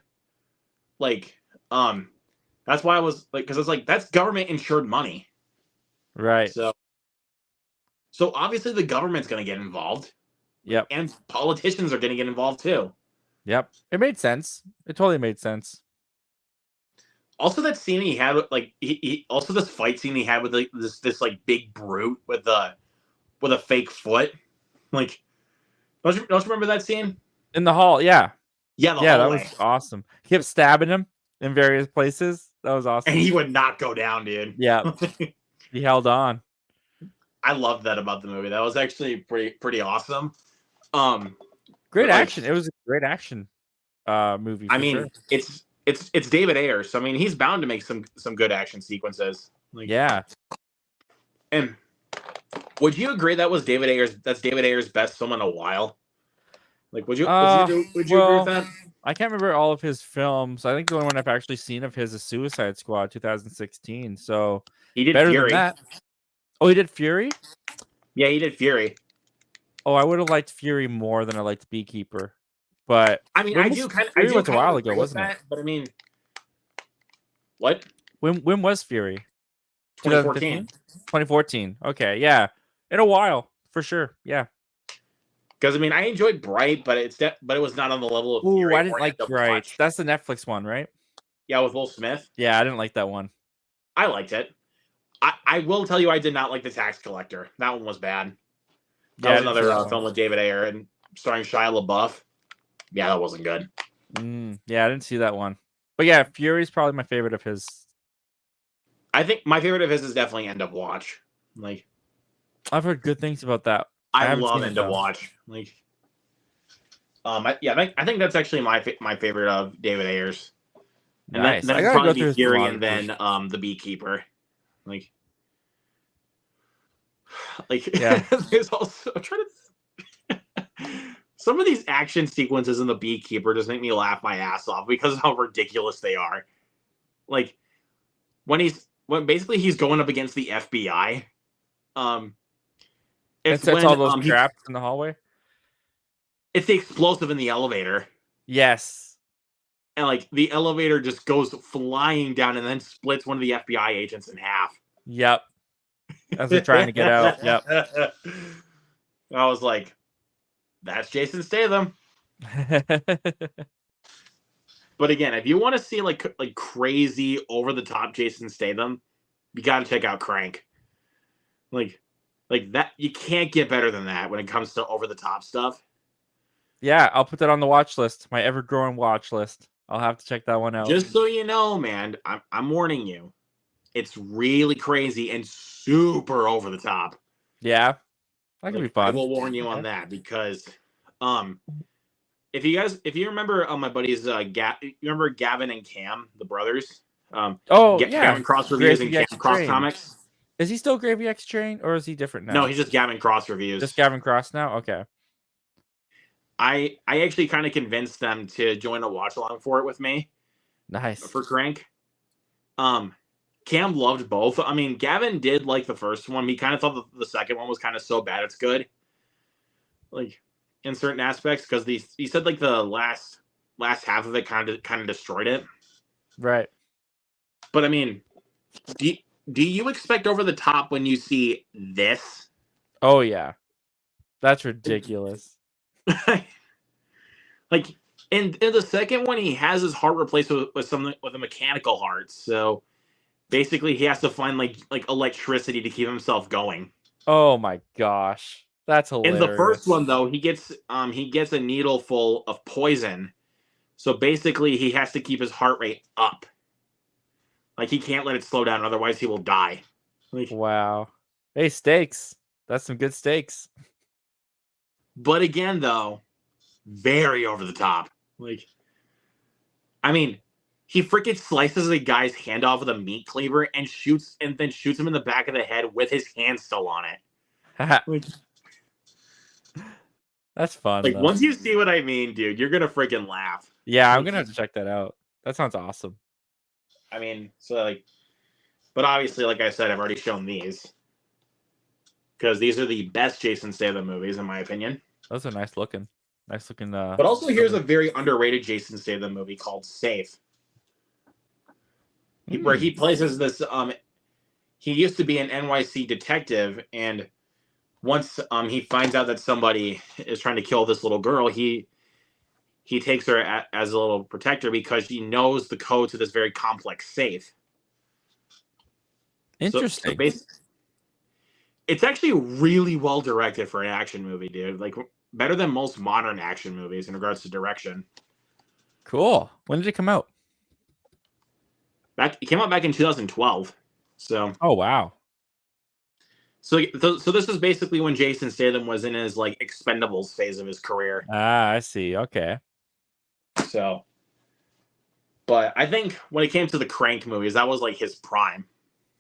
Speaker 1: That's why I was like, because it's like that's government insured money.
Speaker 2: Right.
Speaker 1: So So obviously the government's going to get involved.
Speaker 2: Yep.
Speaker 1: And politicians are going to get involved too.
Speaker 2: Yep. It made sense. It totally made sense.
Speaker 1: Also, that scene he had, like, he also this fight scene he had with like this like big brute with a fake foot. Like, don't you remember that scene?
Speaker 2: In the hall, yeah.
Speaker 1: Yeah, the
Speaker 2: Yeah, that
Speaker 1: hallway.
Speaker 2: was awesome. He kept stabbing him in various places. That was awesome.
Speaker 1: And he would not go down, dude.
Speaker 2: Yeah. He held on.
Speaker 1: I loved that about the movie. That was actually pretty awesome.
Speaker 2: Great action. It was a great action movie.
Speaker 1: I mean,
Speaker 2: sure.
Speaker 1: it's David Ayers, so I mean he's bound to make some good action sequences. Like,
Speaker 2: yeah.
Speaker 1: And would you agree that was David Ayers? That's David Ayers' best film in a while. Like, would you agree with that?
Speaker 2: I can't remember all of his films. I think the only one I've actually seen of his is Suicide Squad 2016. So
Speaker 1: he did
Speaker 2: better
Speaker 1: Fury.
Speaker 2: than that. Oh, he did Fury?
Speaker 1: Yeah, he did Fury.
Speaker 2: Oh, I would have liked Fury more than I liked Beekeeper. But
Speaker 1: I mean, I do kind of. Fury
Speaker 2: was a while ago, wasn't it?
Speaker 1: But I mean, what?
Speaker 2: When was Fury?
Speaker 1: 2014.
Speaker 2: 2014. Okay, yeah, in a while for sure. Yeah.
Speaker 1: Because I mean, I enjoyed Bright, but it was not on the level of
Speaker 2: Fury.
Speaker 1: Fury.
Speaker 2: I didn't like Bright. That's the Netflix one, right?
Speaker 1: Yeah, with Will Smith.
Speaker 2: Yeah, I didn't like that one.
Speaker 1: I liked it. I will tell you, I did not like The Tax Collector. That one was bad. That was another film with David Ayer and starring Shia LaBeouf. Yeah, that wasn't good.
Speaker 2: Yeah, I didn't see that one. But yeah, Fury's probably my favorite of his.
Speaker 1: I think my favorite of his is definitely End of Watch. Like,
Speaker 2: I've heard good things about that.
Speaker 1: I love End of Watch. Like, I think that's actually my favorite of David Ayers. And
Speaker 2: nice.
Speaker 1: then probably be Fury and then The Beekeeper. Like
Speaker 2: yeah.
Speaker 1: There's also I'm trying to some of these action sequences in The Beekeeper just make me laugh my ass off because of how ridiculous they are. Like when basically he's going up against the FBI.
Speaker 2: It sets all those traps in the hallway.
Speaker 1: It's the explosive in the elevator.
Speaker 2: Yes.
Speaker 1: And like the elevator just goes flying down and then splits one of the FBI agents in half.
Speaker 2: Yep. As they're trying to get out. Yep.
Speaker 1: I was like, that's Jason Statham. But again, if you want to see like crazy over the top Jason Statham, you got to check out Crank. Like that, you can't get better than that when it comes to over the top stuff.
Speaker 2: Yeah, I'll put that on the watch list, my ever-growing watch list. I'll have to check that one out.
Speaker 1: Just so you know, man, I'm warning you. It's really crazy and super over the top.
Speaker 2: Yeah, that could be fun.
Speaker 1: I will warn you on that because, if you remember, my buddies, you remember Gavin and Cam, the brothers? Gavin Cross Reviews and Cam Cross Comics.
Speaker 2: Is he still Gravy X Train or is he different now?
Speaker 1: No, he's just Gavin Cross Reviews.
Speaker 2: Just Gavin Cross now? Okay.
Speaker 1: I actually kind of convinced them to join a watch along for it with me.
Speaker 2: Nice.
Speaker 1: For Crank. Cam loved both. I mean, Gavin did like the first one. He kind of thought the second one was kind of so bad it's good. Like in certain aspects, because he said like the last half of it kind of destroyed it.
Speaker 2: Right.
Speaker 1: But I mean, do you expect over the top when you see this?
Speaker 2: Oh yeah. That's ridiculous.
Speaker 1: Like in the second one, he has his heart replaced with a mechanical heart. So basically, he has to find like electricity to keep himself going.
Speaker 2: Oh my gosh, that's hilarious.
Speaker 1: In the first one, though, he gets a needle full of poison. So basically, he has to keep his heart rate up. Like he can't let it slow down, otherwise he will die. Like,
Speaker 2: wow. Hey, stakes. That's some good stakes.
Speaker 1: But again, though, very over the top. Like, I mean, he freaking slices a guy's hand off with a meat cleaver and then shoots him in the back of the head with his hand still on it. Like,
Speaker 2: that's fun.
Speaker 1: Like, once you see what I mean, dude, you're gonna freaking laugh.
Speaker 2: Yeah, I'm gonna have to check that out. That sounds awesome.
Speaker 1: I mean, but obviously, like I said, I've already shown these because these are the best Jason Statham movies, in my opinion.
Speaker 2: Those are nice looking.
Speaker 1: But also, here's a very underrated Jason Statham movie called Safe, where he plays as this. He used to be an NYC detective, and once he finds out that somebody is trying to kill this little girl, he takes her as a little protector because she knows the code to this very complex safe. So
Speaker 2: Interesting.
Speaker 1: basically, it's actually really well directed for an action movie, dude. Like better than most modern action movies in regards to direction.
Speaker 2: Cool. When did it come out?
Speaker 1: It came out back in 2012. So
Speaker 2: Oh wow.
Speaker 1: so this is basically when Jason Statham was in his like Expendables phase of his career.
Speaker 2: Ah, I see. Okay.
Speaker 1: So, but I think when it came to the Crank movies, that was like his prime.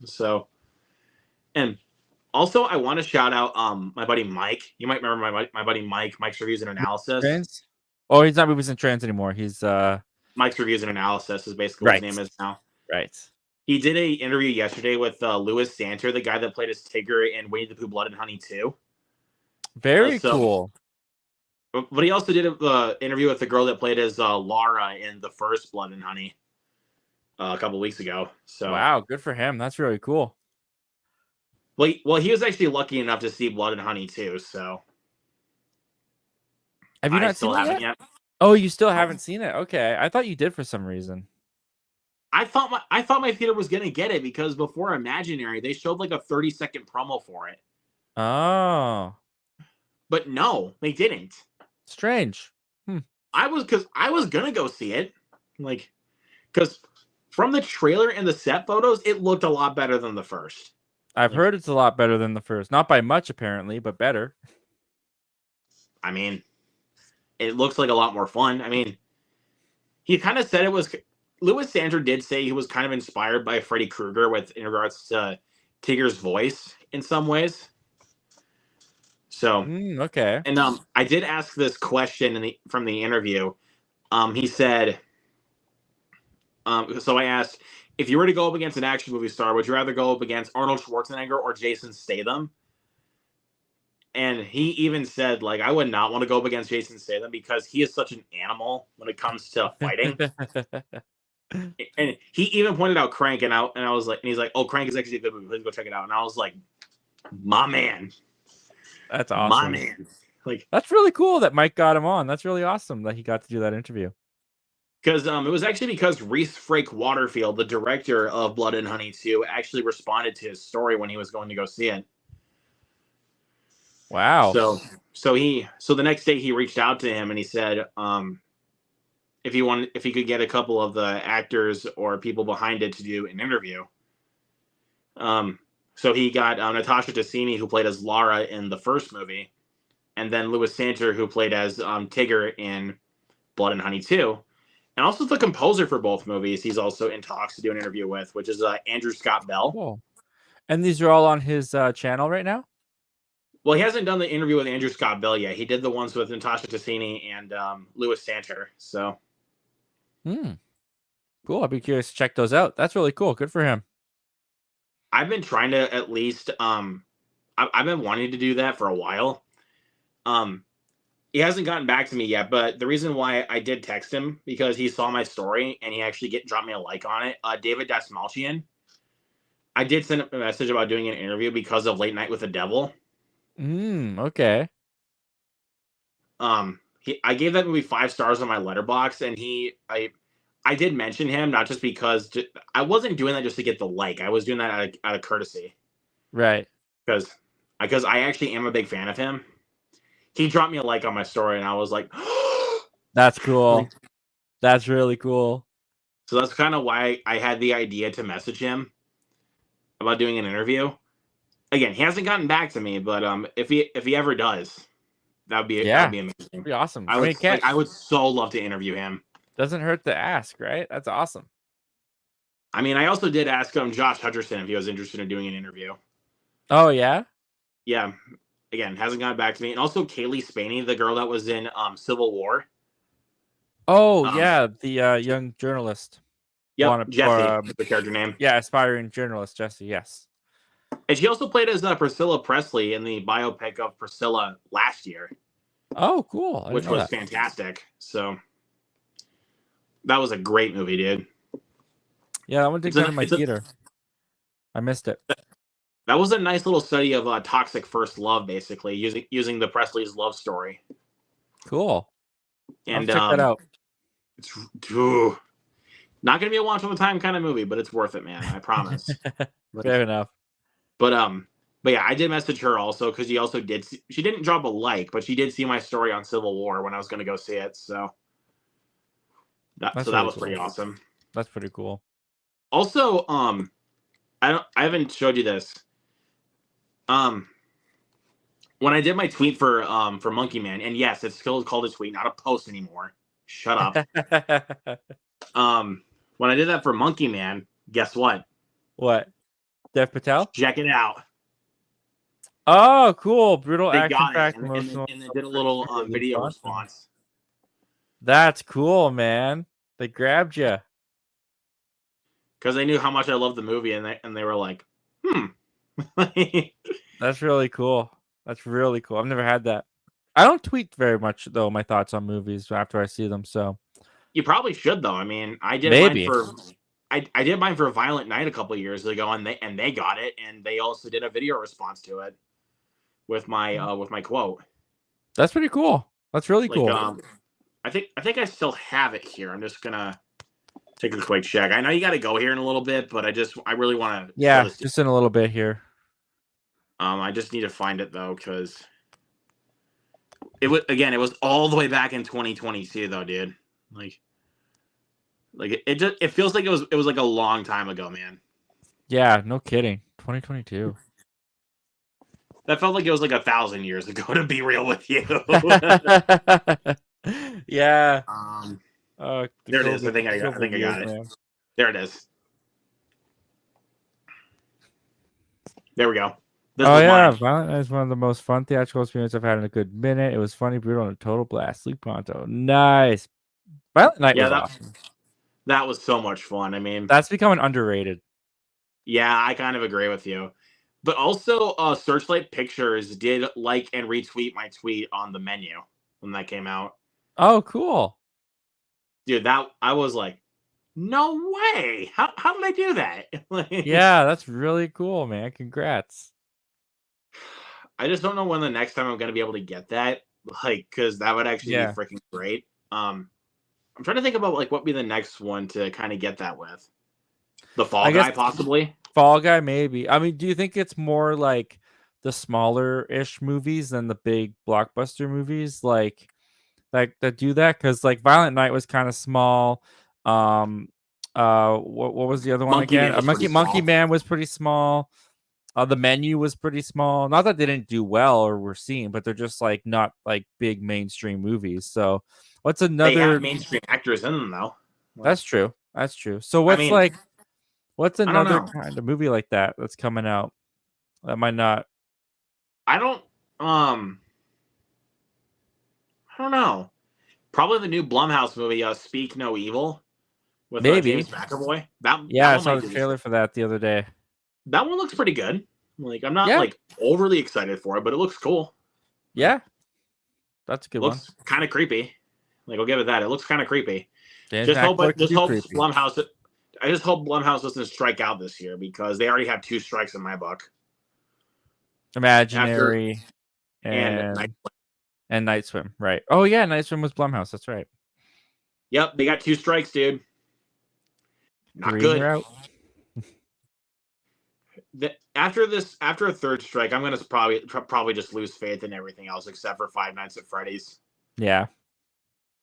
Speaker 1: So, and also I want to shout out my buddy Mike. You might remember my buddy Mike. Mike's Reviews and Analysis.
Speaker 2: Trains? Oh, he's not Movies and Trans anymore. He's
Speaker 1: Mike's Reviews and Analysis is basically what
Speaker 2: right.
Speaker 1: his name is now.
Speaker 2: Right.
Speaker 1: He did an interview yesterday with Louis Santer, the guy that played as Tigger in Winnie the Pooh Blood and Honey 2.
Speaker 2: Very cool.
Speaker 1: But he also did an interview with the girl that played as Laura in the first Blood and Honey a couple weeks ago. So
Speaker 2: wow, good for him. That's really cool.
Speaker 1: Well, he was actually lucky enough to see Blood and Honey too. So
Speaker 2: have you not
Speaker 1: still
Speaker 2: seen
Speaker 1: haven't
Speaker 2: it
Speaker 1: yet?
Speaker 2: Oh, you still haven't seen it? Okay, I thought you did for some reason.
Speaker 1: I thought my theater was gonna get it because before Imaginary they showed like a 30-second promo for it.
Speaker 2: Oh,
Speaker 1: but no, they didn't.
Speaker 2: Strange.
Speaker 1: I was gonna go see it, like, because from the trailer and the set photos, it looked a lot better than the first.
Speaker 2: I've heard it's a lot better than the first. Not by much, apparently, but better.
Speaker 1: I mean, it looks like a lot more fun. I mean, he kind of said it was. Louis Santer did say he was kind of inspired by Freddy Krueger in regards to Tigger's voice in some ways. So
Speaker 2: okay.
Speaker 1: And I did ask this question from the interview. He said, so I asked, if you were to go up against an action movie star, would you rather go up against Arnold Schwarzenegger or Jason Statham? And he even said, like, I would not want to go up against Jason Statham because he is such an animal when it comes to fighting. And he even pointed out Crank, and I was like, and he's like, oh, Crank is actually a good movie. Let's go check it out. And I was like, my man.
Speaker 2: That's awesome.
Speaker 1: My man. Like,
Speaker 2: that's really cool that Mike got him on. That's really awesome that he got to do that interview.
Speaker 1: Because it was actually because Reese Frake Waterfield, the director of Blood and Honey 2, actually responded to his story when he was going to go see it.
Speaker 2: Wow.
Speaker 1: So the next day he reached out to him and he said, if he could get a couple of the actors or people behind it to do an interview. So he got Natasha Ticini, who played as Lara in the first movie, and then Louis Santer, who played as Tigger in Blood and Honey 2. And also the composer for both movies, he's also in talks to do an interview with, which is Andrew Scott Bell.
Speaker 2: Cool. And these are all on his channel right now?
Speaker 1: Well, he hasn't done the interview with Andrew Scott Bell yet. He did the ones with Natasha Ticini and Louis Santer. So,
Speaker 2: cool. I'd be curious to check those out. That's really cool. Good for him.
Speaker 1: I've been trying to at least I've been wanting to do that for a while. He hasn't gotten back to me yet, but the reason why I did text him because he saw my story and he actually dropped me a like on it. David Dasmalchian. I did send him a message about doing an interview because of Late Night with the Devil.
Speaker 2: Okay.
Speaker 1: I gave that movie 5 stars on my letterbox, and I did mention him not just because I wasn't doing that just to get the like. I was doing that out of courtesy,
Speaker 2: right?
Speaker 1: Because I actually am a big fan of him. He dropped me a like on my story, and I was like,
Speaker 2: "That's cool. That's really cool."
Speaker 1: So that's kind of why I had the idea to message him about doing an interview. Again, he hasn't gotten back to me, but if he ever does, that'd be amazing.
Speaker 2: That'd be awesome.
Speaker 1: I would so love to interview him.
Speaker 2: Doesn't hurt to ask, right? That's awesome.
Speaker 1: I mean, I also did ask Josh Hutcherson if he was interested in doing an interview.
Speaker 2: Oh yeah,
Speaker 1: yeah. Again, hasn't gotten back to me, and also Kaylee Spaney, the girl that was in Civil War.
Speaker 2: Oh yeah, the young journalist.
Speaker 1: Yeah, Jesse, the character name.
Speaker 2: Yeah, aspiring journalist Jesse. Yes.
Speaker 1: And she also played as Priscilla Presley in the biopic of Priscilla last year.
Speaker 2: Oh, cool!
Speaker 1: Which was fantastic. So that was a great movie, dude.
Speaker 2: Yeah, I went to go to my theater. I missed it.
Speaker 1: That was a nice little study of toxic first love, basically using the Presley's love story.
Speaker 2: Cool. I'll
Speaker 1: And
Speaker 2: check that out.
Speaker 1: It's not gonna be a once all the time kind of movie, but it's worth it, man. I promise.
Speaker 2: Fair enough.
Speaker 1: But yeah, I did message her also because she didn't drop a like, but she did see my story on Civil War when I was gonna go see it. So that was pretty awesome.
Speaker 2: That's pretty cool.
Speaker 1: Also, I haven't showed you this. When I did my tweet for Monkey Man, and yes, it's still called a tweet, not a post anymore. Shut up. When I did that for Monkey Man, guess what?
Speaker 2: What? Dev Patel?
Speaker 1: Check it out.
Speaker 2: Oh, cool. Brutal
Speaker 1: They
Speaker 2: action
Speaker 1: got it,
Speaker 2: packed
Speaker 1: and
Speaker 2: emotional.
Speaker 1: they did a little video response.
Speaker 2: That's cool, man. They grabbed you.
Speaker 1: Because they knew how much I loved the movie, and they were like,
Speaker 2: That's really cool. That's really cool. I've never had that. I don't tweet very much though my thoughts on movies after I see them. So
Speaker 1: you probably should though. I mean, I did mine for Violent Night a couple of years ago, and they got it, and they also did a video response to it with my quote.
Speaker 2: That's pretty cool. That's really cool.
Speaker 1: I think I still have it here. I'm just gonna take a quick check. I know you got to go here in a little bit, but I really want to.
Speaker 2: Yeah, just in a little bit here.
Speaker 1: I just need to find it though, because it was all the way back in 2022 though, dude. Like it feels like it was like a long time ago, man.
Speaker 2: Yeah, no kidding. 2022.
Speaker 1: That felt like it was like 1,000 years ago, to be real with you.
Speaker 2: Yeah.
Speaker 1: There it is. I think I got it. Man. There it is. There we go.
Speaker 2: Violent Night is one of the most fun theatrical experiences I've had in a good minute. It was funny, brutal, and a total blast. Luke Ponto. Nice. Violent Night was awesome.
Speaker 1: That was so much fun. I mean,
Speaker 2: that's becoming underrated.
Speaker 1: Yeah, I kind of agree with you. But also, Searchlight Pictures did like and retweet my tweet on the menu when that came out.
Speaker 2: Oh, cool.
Speaker 1: Dude, I was like, no way. How did I do that?
Speaker 2: Yeah, that's really cool, man. Congrats.
Speaker 1: I just don't know when the next time I'm going to be able to get that. Like, because that would actually be freaking great. I'm trying to think about like what would be the next one to kind of get that with. The Fall Guy, possibly.
Speaker 2: Fall Guy, maybe. I mean, do you think it's more like the smaller-ish movies than the big blockbuster movies, like that do that? Because like Violent Night was kind of small. What was the other one again? Monkey Man was pretty small. The Menu was pretty small. Not that they didn't do well or were seen, but they're just like not like big mainstream movies. So what's another?
Speaker 1: They have mainstream actors in them though.
Speaker 2: That's true. That's true. So what's another kind of movie like that that's coming out that might not?
Speaker 1: I don't know. Probably the new Blumhouse movie, Speak No Evil, with James McAvoy.
Speaker 2: I saw the trailer for that the other day.
Speaker 1: That one looks pretty good. Like, I'm not like overly excited for it, but it looks cool.
Speaker 2: Yeah, that's a good one.
Speaker 1: Looks kind of creepy. Like, I'll give it that. It looks kind of creepy. Just hope Blumhouse. I just hope Blumhouse doesn't strike out this year, because they already have 2 strikes in my book.
Speaker 2: Imaginary and Night Swim, right? Oh yeah, Night Swim was Blumhouse. That's right.
Speaker 1: Yep, they got 2 strikes, dude. Not good. After a 3rd strike, I'm gonna probably just lose faith in everything else except for Five Nights at Freddy's.
Speaker 2: Yeah,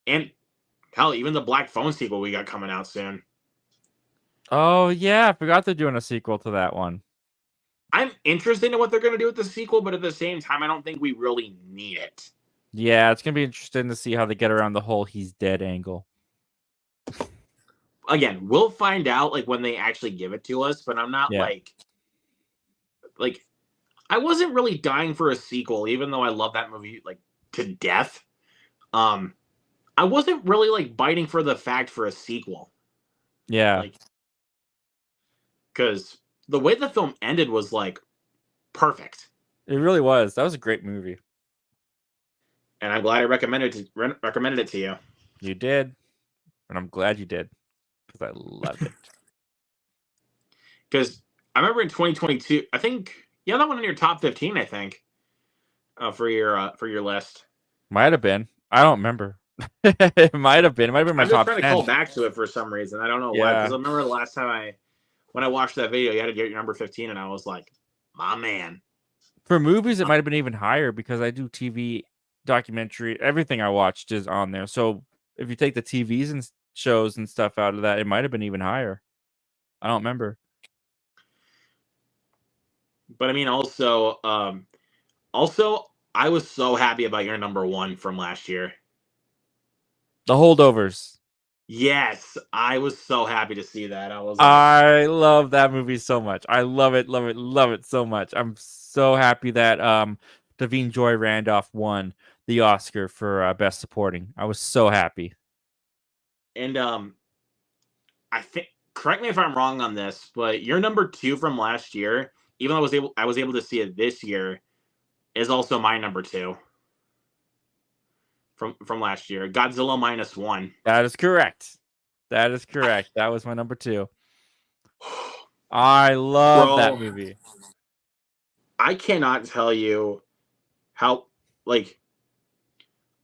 Speaker 1: and hell, even the Black Phone sequel we got coming out soon.
Speaker 2: Oh yeah, I forgot they're doing a sequel to that one.
Speaker 1: I'm interested in what they're gonna do with the sequel, but at the same time, I don't think we really need it.
Speaker 2: Yeah, it's gonna be interesting to see how they get around the whole he's dead angle.
Speaker 1: Again, we'll find out like when they actually give it to us, but I'm not like I wasn't really dying for a sequel, even though I love that movie like to death. I wasn't really like biting for the fact for a sequel.
Speaker 2: Yeah.
Speaker 1: Because the way the film ended was like perfect.
Speaker 2: It really was. That was a great movie.
Speaker 1: And I'm glad I recommended it to you.
Speaker 2: You did. And I'm glad you did, because I loved it.
Speaker 1: Because I remember in 2022, I think You have that one in your top 15, I think, for your list.
Speaker 2: Might have been. I don't remember. It might have been. It might have been my
Speaker 1: I'm just
Speaker 2: top
Speaker 1: trying to
Speaker 2: 10.
Speaker 1: call back to it for some reason. I don't know why. Because
Speaker 2: Yeah.
Speaker 1: I remember the last time when I watched that video, you had to get your number 15, and I was like, my man.
Speaker 2: For movies, it might have been even higher because I do TV, documentary. Everything I watched is on there. So if you take the TVs and shows and stuff out of that, it might have been even higher. I don't remember.
Speaker 1: But I mean, also, I was so happy about your number 1 from last year.
Speaker 2: The Holdovers.
Speaker 1: Yes, I was so happy to see that. I was like,
Speaker 2: I love that movie so much. I love it, love it, love it so much. I'm so happy that Davine Joy Randolph won the Oscar for Best Supporting. I was so happy.
Speaker 1: and I think, correct me if I'm wrong on this, but your number 2 from last year, even though I was able to see it this year, is also my number 2 from last year. Godzilla -1.
Speaker 2: That is correct. That is correct. That was my number 2. I love that movie.
Speaker 1: I cannot tell you how, like,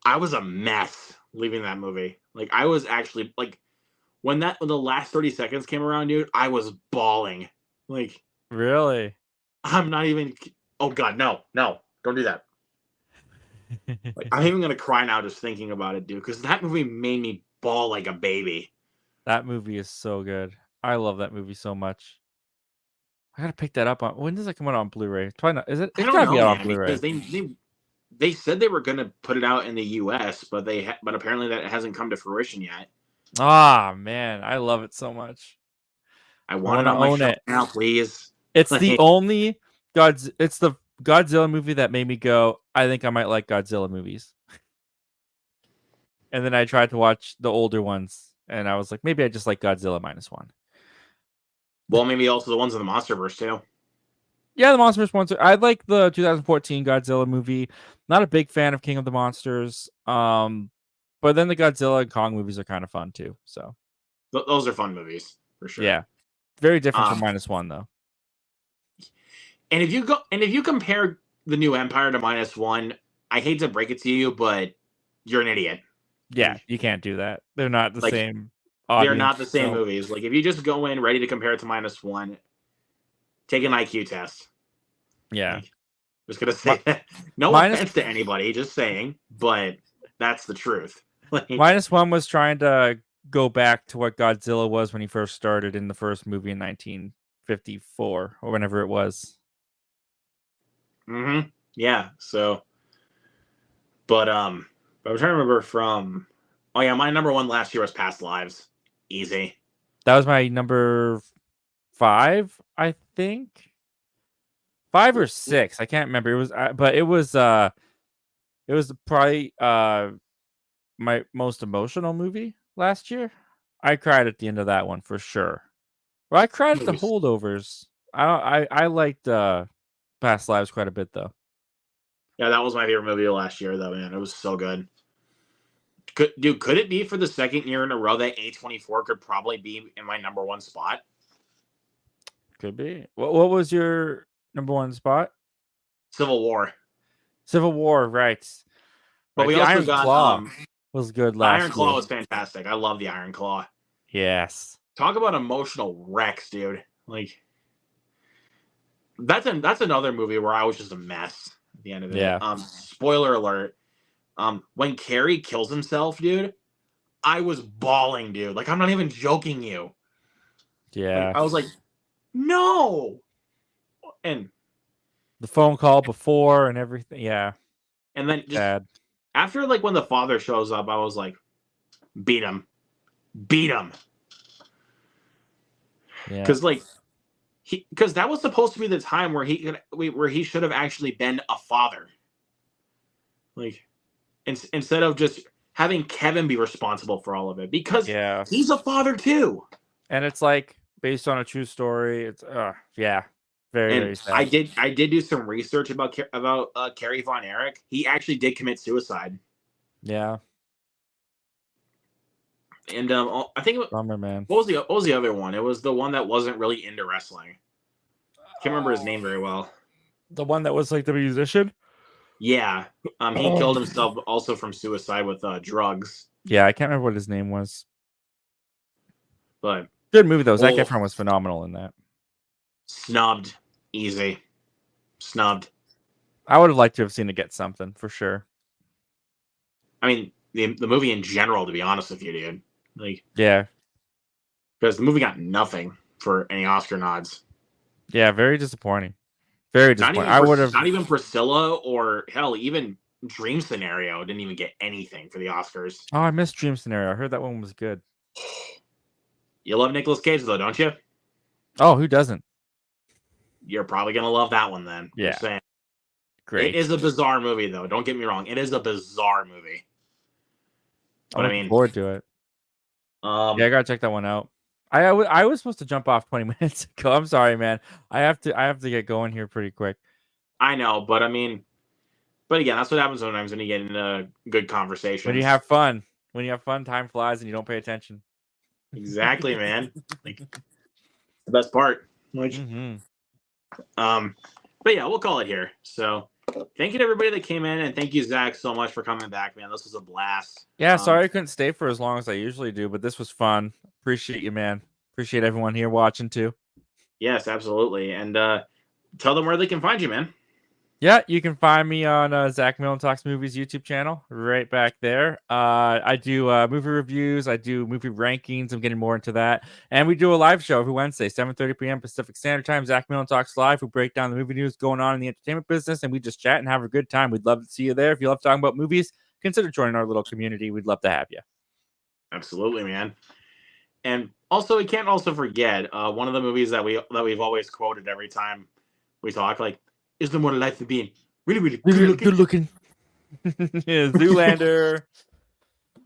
Speaker 1: I was a mess leaving that movie. Like, I was actually, like, when the last 30 seconds came around, dude, I was bawling. Like,
Speaker 2: Really?
Speaker 1: I'm not even, oh God, no, don't do that. Like, I'm even gonna cry now just thinking about it, dude, because that movie made me bawl like a baby.
Speaker 2: That movie is so good. I love that movie so much. I gotta pick that up on. When does it come out on Blu-ray? It's probably not. Is it?
Speaker 1: I
Speaker 2: It's
Speaker 1: don't
Speaker 2: gotta be
Speaker 1: know,
Speaker 2: out on
Speaker 1: man,
Speaker 2: Blu-ray.
Speaker 1: because they said they were gonna put it out in the U.S., but but apparently that hasn't come to fruition yet.
Speaker 2: Ah, man, I love it so much.
Speaker 1: I
Speaker 2: I
Speaker 1: want
Speaker 2: want
Speaker 1: it
Speaker 2: to
Speaker 1: on my
Speaker 2: own
Speaker 1: shelf
Speaker 2: it.
Speaker 1: now, please.
Speaker 2: It's
Speaker 1: Like,
Speaker 2: the only It's the Godzilla movie that made me go, I think I might like Godzilla movies. And then I tried to watch the older ones, and I was like, maybe I just like Godzilla -1.
Speaker 1: well, maybe also the ones in the MonsterVerse too.
Speaker 2: Yeah, the Monsters ones. I like the 2014 Godzilla movie. Not a big fan of King of the Monsters. But then the Godzilla and Kong movies are kind of fun too. So
Speaker 1: Those are fun movies for sure.
Speaker 2: yeah, very different from
Speaker 1: Um,
Speaker 2: -1 though.
Speaker 1: and if you compare the New Empire to -1, I hate to break it to you, but you're an idiot.
Speaker 2: Yeah, you can't do that. They're not the
Speaker 1: Like,
Speaker 2: same
Speaker 1: they're
Speaker 2: audience.
Speaker 1: not the same movies. Like, if you just go in ready to compare it to -1, take an IQ test.
Speaker 2: Yeah,
Speaker 1: Like, just gonna say that. No
Speaker 2: minus
Speaker 1: offense to anybody, just saying, but that's the truth. Like,
Speaker 2: -1 was trying to go back to what Godzilla was when he first started in the first movie in 1954 or whenever it was.
Speaker 1: yeah. So, but I'm trying to remember from. Oh yeah, my number 1 last year was Past Lives. Easy.
Speaker 2: That was my number 5, I think. 5 or 6, I can't remember. It was, but it was probably my most emotional movie last year. I cried at the end of that one for sure. Well, I cried at the
Speaker 1: Movies.
Speaker 2: Holdovers. I liked Past Lives quite a bit though.
Speaker 1: Yeah, that was my favorite movie of last year, though, man. It was so good. Could it be for the second year in a row that A24 could probably be in my number 1 spot?
Speaker 2: Could be. What was your number 1 spot?
Speaker 1: Civil War.
Speaker 2: Civil War, right?
Speaker 1: But
Speaker 2: Right.
Speaker 1: we
Speaker 2: The
Speaker 1: also
Speaker 2: Iron
Speaker 1: got
Speaker 2: Claw was good
Speaker 1: the Iron
Speaker 2: last
Speaker 1: Claw
Speaker 2: year.
Speaker 1: was fantastic. I love the Iron Claw.
Speaker 2: Yes.
Speaker 1: Talk about emotional wrecks, dude. Like, that's another movie where I was just a mess at the end of it.
Speaker 2: Yeah.
Speaker 1: Spoiler alert. When Carrie kills himself, dude, I was bawling, dude. Like, I'm not even joking you.
Speaker 2: Yeah.
Speaker 1: Like, I was like, no. And
Speaker 2: the phone call before and everything. Yeah.
Speaker 1: and then just
Speaker 2: Bad.
Speaker 1: after, like, when the father shows up, I was like, beat him. Beat him.
Speaker 2: Yeah.
Speaker 1: Because, like, because that was supposed to be the time where he should have actually been a father. Like, instead of just having Kevin be responsible for all of it, because
Speaker 2: Yeah.
Speaker 1: he's a father too.
Speaker 2: And it's like based on a true story. It's yeah. Very,
Speaker 1: And
Speaker 2: very sad.
Speaker 1: I did do some research about Carrie Von Erich. He actually did commit suicide.
Speaker 2: Yeah.
Speaker 1: And I think
Speaker 2: Bummer, man.
Speaker 1: what was the other one? It was the one that wasn't really into wrestling. Can't remember his name very well.
Speaker 2: The one that was like the musician.
Speaker 1: Yeah, he killed himself also from suicide with drugs.
Speaker 2: Yeah, I can't remember what his name was.
Speaker 1: But
Speaker 2: good movie though. Zac Efron was phenomenal in that.
Speaker 1: Snubbed, easy, snubbed.
Speaker 2: I would have liked to have seen it get something for sure.
Speaker 1: I mean, the movie in general, to be honest with you, dude. Like,
Speaker 2: yeah,
Speaker 1: because the movie got nothing for any Oscar nods.
Speaker 2: Yeah, very disappointing. Very disappointing. I would have
Speaker 1: not even Priscilla or hell, even Dream Scenario didn't even get anything for the Oscars.
Speaker 2: Oh, I missed Dream Scenario. I heard that one was good.
Speaker 1: You love Nicolas Cage though, don't you?
Speaker 2: Oh, who doesn't?
Speaker 1: You're probably gonna love that one then.
Speaker 2: Yeah.
Speaker 1: Just saying.
Speaker 2: Great.
Speaker 1: It is a bizarre movie though. Don't get me wrong. It is a bizarre movie. But
Speaker 2: I'm looking forward to it.
Speaker 1: Yeah,
Speaker 2: I gotta check that one out. I was supposed to jump off 20 minutes ago. I'm sorry, man. I have to get going here pretty quick.
Speaker 1: I know, but I mean, but again, that's what happens sometimes when you get into good conversations.
Speaker 2: When you have fun. When you have fun, time flies and you don't pay attention.
Speaker 1: Exactly, man. Like, the best part. Which, but yeah, we'll call it here. So thank you to everybody that came in, and thank you, Zach, so much for coming back, man. This was a blast.
Speaker 2: Yeah, sorry I couldn't stay for as long as I usually do, but this was fun. Appreciate you, man. Appreciate everyone here watching too.
Speaker 1: Yes, absolutely. And tell them where they can find you, man.
Speaker 2: Yeah, you can find me on Zach Milne Talks Movies YouTube channel, right back there. I do movie reviews. I do movie rankings. I'm getting more into that. And we do a live show every Wednesday, 7:30 p.m. Pacific Standard Time. Zach Milne Talks Live. We break down the movie news going on in the entertainment business, and we just chat and have a good time. We'd love to see you there. If you love talking about movies, consider joining our little community. We'd love to have you.
Speaker 1: Absolutely, man. And also, we can't also forget one of the movies that we've always quoted every time we talk, like, is there more to life than being really good looking?
Speaker 2: Yeah, Zoolander.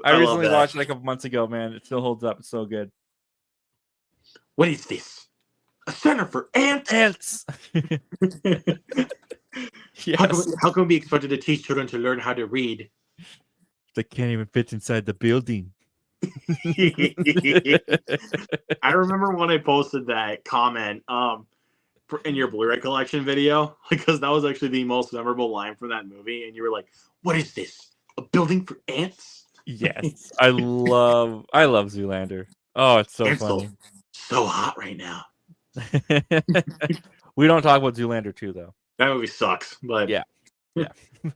Speaker 2: I recently watched it like a couple months ago, man. It still holds up. It's so good.
Speaker 1: What is this? A center for ants?
Speaker 2: Ants.
Speaker 1: Yes. How can we be expected to teach children to learn how to read?
Speaker 2: They can't even fit inside the building.
Speaker 1: I remember when I posted that comment in your Blu-ray collection video, because that was actually the most memorable line from that movie, and you were like, "What is this? A building for ants?"
Speaker 2: Yes, I love Zoolander. Oh, it's so funny.
Speaker 1: So hot right now.
Speaker 2: We don't talk about Zoolander 2 though.
Speaker 1: That movie sucks, but
Speaker 2: yeah.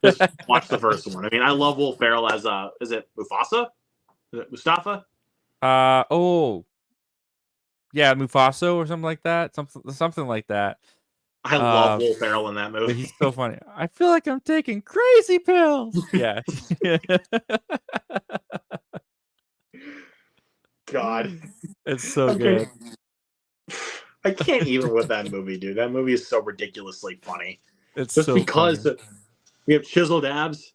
Speaker 1: Just watch the first one. I mean, I love Will Ferrell as is it Mufasa? Is it Mustafa?
Speaker 2: Yeah, Mufasa or something like that. Something like that.
Speaker 1: I love Will Ferrell in that movie.
Speaker 2: He's so funny. I feel like I'm taking crazy pills. Yeah.
Speaker 1: God.
Speaker 2: It's so good.
Speaker 1: I can't even with that movie, dude. That movie is so ridiculously funny.
Speaker 2: It's
Speaker 1: just
Speaker 2: so
Speaker 1: because
Speaker 2: funny.
Speaker 1: We have chiseled abs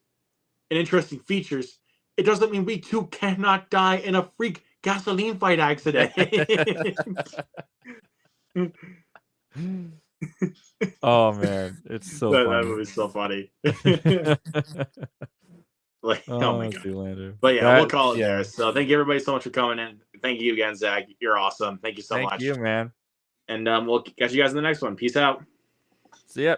Speaker 1: and interesting features, it doesn't mean we too cannot die in a freak gasoline fight accident.
Speaker 2: Oh man, it's so funny.
Speaker 1: That movie's so funny. Like, oh my god.
Speaker 2: Zoolander.
Speaker 1: But yeah, we'll call it there. So thank you everybody so much for coming in. Thank you again, Zach. You're awesome. Thank you so much.
Speaker 2: Thank you, man.
Speaker 1: And we'll catch you guys in the next one. Peace out.
Speaker 2: See ya.